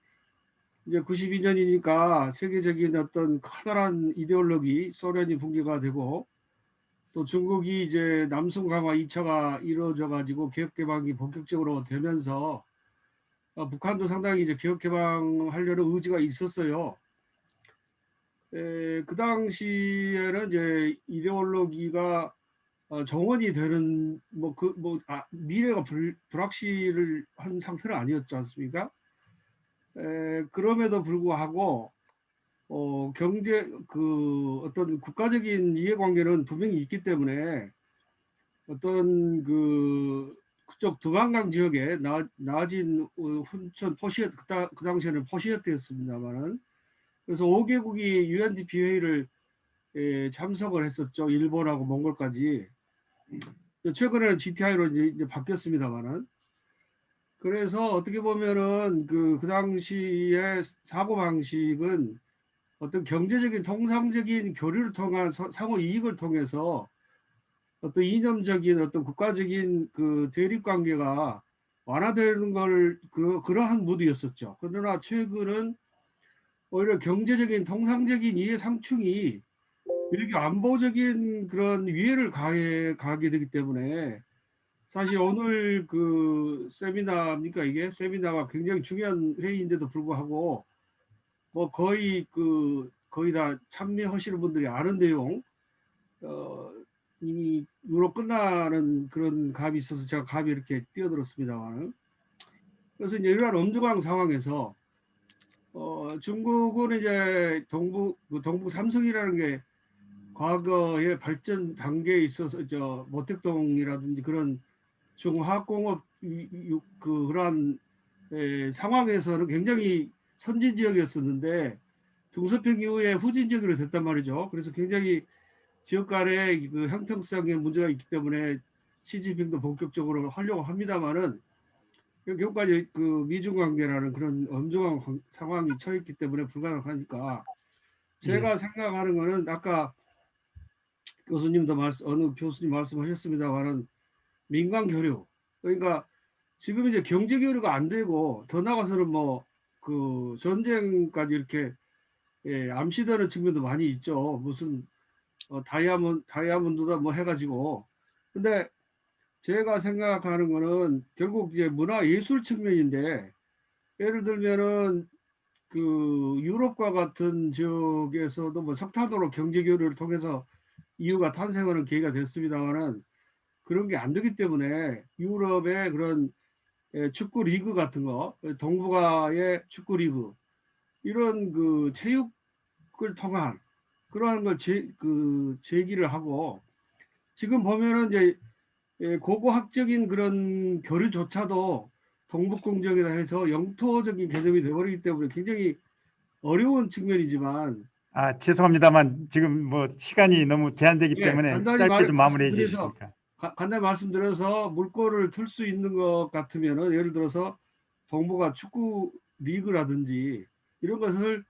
이제 92년이니까 세계적인 어떤 커다란 이데올로기 소련이 붕괴가 되고 또 중국이 이제 남승 강화 2차가 이루어져 가지고 개혁 개방이 본격적으로 되면서 북한도 상당히 이제 개혁 개방하려는 의지가 있었어요. 그 당시에는 이제 이데올로기가 정원이 되는 미래가 불확실한 상태는 아니었지 않습니까? 그럼에도 불구하고 경제 어떤 국가적인 이해관계는 분명히 있기 때문에 어떤 그쪽 두만강 지역에 나아진 훈천 포시에 그 당시에는 포시에트였습니다만은 그래서 5개국이 UNDP 회의를 참석을 했었죠. 일본하고 몽골까지. 최근에는 GTI로 이제 바뀌었습니다만은. 그래서 어떻게 보면은 그 당시의 사고 방식은 어떤 경제적인 통상적인 교류를 통한 상호 이익을 통해서 어떤 이념적인 어떤 국가적인 그 대립 관계가 완화되는 걸 그러한 무드였었죠. 그러나 최근은 오히려 경제적인 통상적인 이해 상충이 이렇게 안보적인 그런 위해를 가게 되기 때문에 사실 오늘 그 세미나입니까 이게 세미나가 굉장히 중요한 회의인데도 불구하고 뭐 거의 다 참여하시는 분들이 아는 내용 이로 끝나는 그런 감이 있어서 제가 감히 이렇게 뛰어들었습니다만 그래서 이제 이러한 엄중한 상황에서 중국은 이제 동북 삼성이라는 게 과거의 발전 단계에 있어서 모택동이라든지 그런 중화학공업 그러한 상황에서는 굉장히 선진 지역이었었는데 등소평 이후에 후진 지역으로 됐단 말이죠. 그래서 굉장히 지역 간의 그 형평성의 문제가 있기 때문에 시진핑도 본격적으로 하려고 합니다만은 결국까지 그 미중 관계라는 그런 엄중한 상황이 처했기 때문에 불가능하니까 제가 생각하는 거는 아까 교수님도 어느 교수님 말씀하셨습니다만은 민간 교류 그러니까 지금 이제 경제 교류가 안 되고 더 나가서는 뭐 그 전쟁까지 이렇게 암시되는 측면도 많이 있죠. 무슨 다이아몬드다 뭐 해가지고 근데 제가 생각하는 거는 결국 이제 문화 예술 측면인데 예를 들면은 그 유럽과 같은 지역에서도 뭐 석탄으로 경제 교류를 통해서 EU가 탄생하는 계기가 됐습니다만은 그런 게 안 되기 때문에 유럽의 그런 축구 리그 같은 거, 동북아의 축구 리그 이런 그 체육을 통한 그러한 걸 제기를 하고 지금 보면은 이제 고고학적인 그런 교류조차도 동북공정이라 해서 영토적인 개념이 되어버리기 때문에 굉장히 어려운 측면이지만 죄송합니다만 지금 뭐 시간이 너무 제한되기 때문에 간단히 짧게 좀 마무리해 말씀드려서 주십니까? 간단히 말씀드려서 물꼬를 틀 수 있는 것 같으면은 예를 들어서 동북아 축구 리그라든지 이런 것을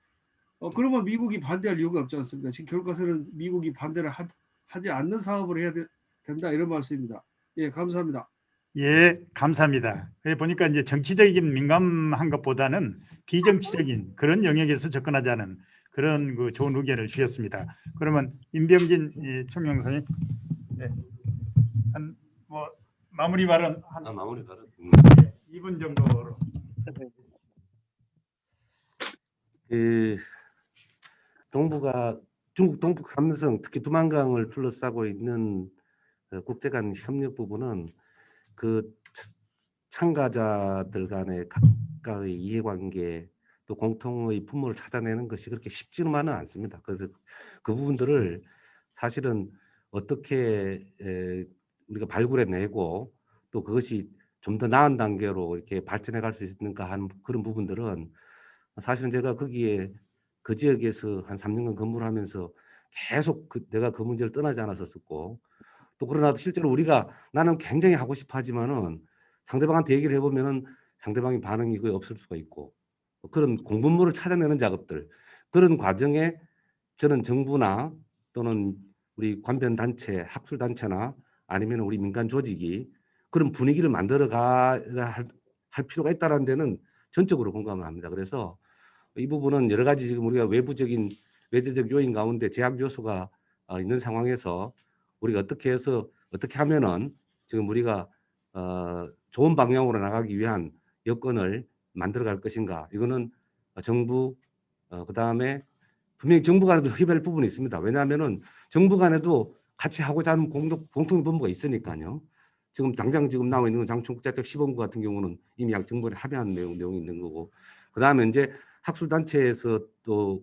그러면 미국이 반대할 이유가 없지 않습니까? 지금 결과서는 미국이 반대를 하지 않는 사업을 해야 된다 이런 말씀입니다. 예, 감사합니다. 예, 감사합니다. 보니까 이제 정치적인 민감한 것보다는 비정치적인 그런 영역에서 접근하자는 그런 그 좋은 의견을 주셨습니다. 그러면 임병진 총영사님, 한 뭐 마무리 발언 한 마무리 발언. 2분 정도로. 그 중국 동북 삼성 특히 두만강을 둘러싸고 있는 국제 간 협력 부분은 그 참가자들 간의 각각의 이해관계 또 공통의 분모를 찾아내는 것이 그렇게 쉽지만은 않습니다. 그래서 그 부분들을 사실은 어떻게 우리가 발굴해내고 또 그것이 좀 더 나은 단계로 이렇게 발전해 갈 수 있는가 하는 그런 부분들은 사실은 제가 거기에 그 지역에서 한 3년간 근무를 하면서 계속 내가 그 문제를 떠나지 않았었고 또 그러나 실제로 나는 굉장히 하고 싶어 하지만은 상대방한테 얘기를 해보면은 상대방의 반응이 거의 없을 수가 있고 그런 공분모를 찾아내는 작업들 그런 과정에 저는 정부나 또는 우리 관변 단체, 학술 단체나 아니면 우리 민간 조직이 그런 분위기를 만들어 할 필요가 있다는 데는 전적으로 공감을 합니다. 그래서 이 부분은 여러 가지 지금 우리가 외부적 요인 가운데 제약 요소가 있는 상황에서 우리가 어떻게 하면은 지금 우리가 좋은 방향으로 나가기 위한 여건을 만들어 갈 것인가. 이거는 정부 그다음에 분명히 정부 간에도 협의할 부분이 있습니다. 왜냐하면은 정부 간에도 같이 하고자 하는 공통 분모가 있으니까요. 당장 나와 있는 장충국제적 시범구 같은 경우는 이미 정부에 합의한 내용이 있는 거고 그다음에 이제 학술단체에서 또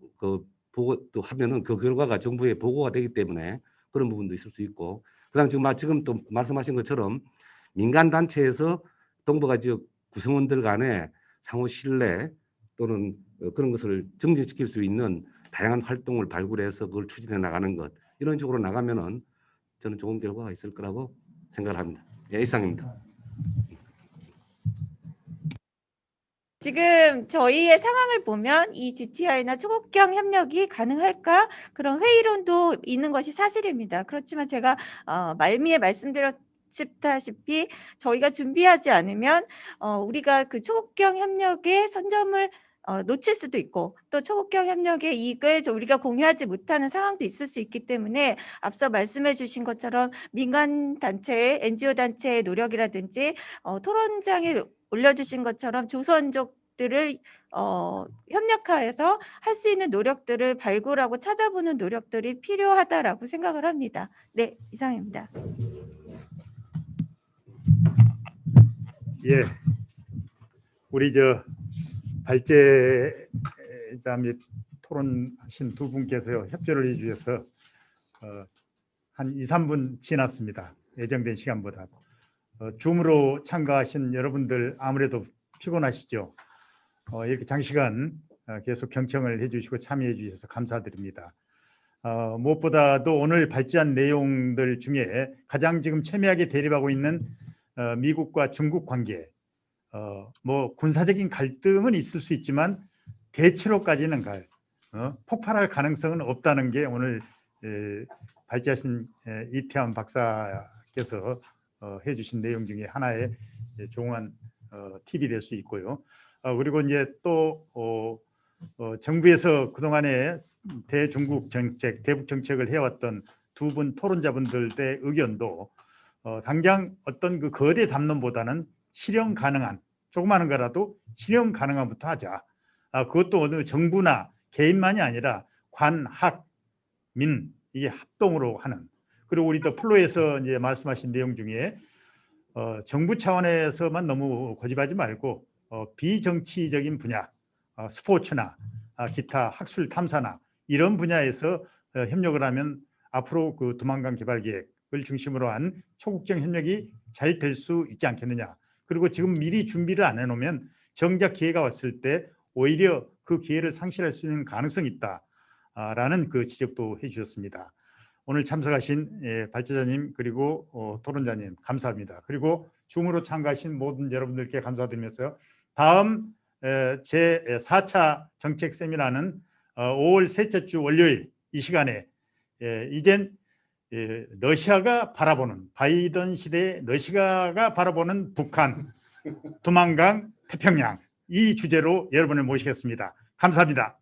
보고 또 하면은 그 결과가 정부에 보고가 되기 때문에 그런 부분도 있을 수 있고 그다음 지금 또 말씀하신 것처럼 민간 단체에서 동북아 지역 구성원들 간에 상호 신뢰 또는 그런 것을 증진시킬 수 있는 다양한 활동을 발굴해서 그걸 추진해 나가는 것 이런 식으로 나가면은 저는 좋은 결과가 있을 거라고 생각을 합니다. 예, 이상입니다. 지금 저희의 상황을 보면 이 GTI나 초국경 협력이 가능할까? 그런 회의론도 있는 것이 사실입니다. 그렇지만 제가 말미에 말씀드렸 아시다시피 저희가 준비하지 않으면 우리가 그 초국경 협력의 선점을 놓칠 수도 있고 또 초국경 협력의 이익을 우리가 공유하지 못하는 상황도 있을 수 있기 때문에 앞서 말씀해 주신 것처럼 민간 단체의 NGO 단체의 노력이라든지 토론장에 올려주신 것처럼 조선족들을 협력하여서 할 수 있는 노력들을 발굴하고 찾아보는 노력들이 필요하다라고 생각을 합니다. 네, 이상입니다. 예, 우리 저 발제자 및 토론하신 두 분께서 협조를 해주셔서 한 2, 3분 지났습니다. 예정된 시간보다. 줌으로 참가하신 여러분들 아무래도 피곤하시죠. 이렇게 장시간 계속 경청을 해주시고 참여해 주셔서 감사드립니다. 무엇보다도 오늘 발제한 내용들 중에 가장 지금 첨예하게 대립하고 있는 미국과 중국 관계, 뭐 군사적인 갈등은 있을 수 있지만 대체로까지는 폭발할 가능성은 없다는 게 오늘 발제하신 이태원 박사께서 해주신 내용 중에 하나의 중요한 팁이 될 수 있고요. 그리고 이제 또 정부에서 그동안에 대중국 정책, 대북 정책을 해왔던 두 분 토론자분들의 의견도 당장 어떤 그 거대 담론보다는 실현 가능한 조그마한 거라도 실현 가능한부터 하자. 그것도 어느 정부나 개인만이 아니라 관, 학, 민 이게 합동으로 하는. 그리고 우리 또 플로에서 이제 말씀하신 내용 중에 정부 차원에서만 너무 고집하지 말고 비정치적인 분야, 스포츠나 기타 학술 탐사나 이런 분야에서 협력을 하면 앞으로 그 두만강 개발 계획을 중심으로 한 초국경 협력이 잘 될 수 있지 않겠느냐. 그리고 지금 미리 준비를 안 해놓으면 정작 기회가 왔을 때 오히려 그 기회를 상실할 수 있는 가능성이 있다라는 그 지적도 해주셨습니다. 오늘 참석하신 발제자님 그리고 토론자님 감사합니다. 그리고 줌으로 참가하신 모든 여러분들께 감사드리면서 다음 제 4차 정책 세미나는 5월 셋째 주 월요일 이 시간에 이젠 러시아가 바라보는 바이든 시대의 러시아가 바라보는 북한, 두만강, 태평양 이 주제로 여러분을 모시겠습니다. 감사합니다.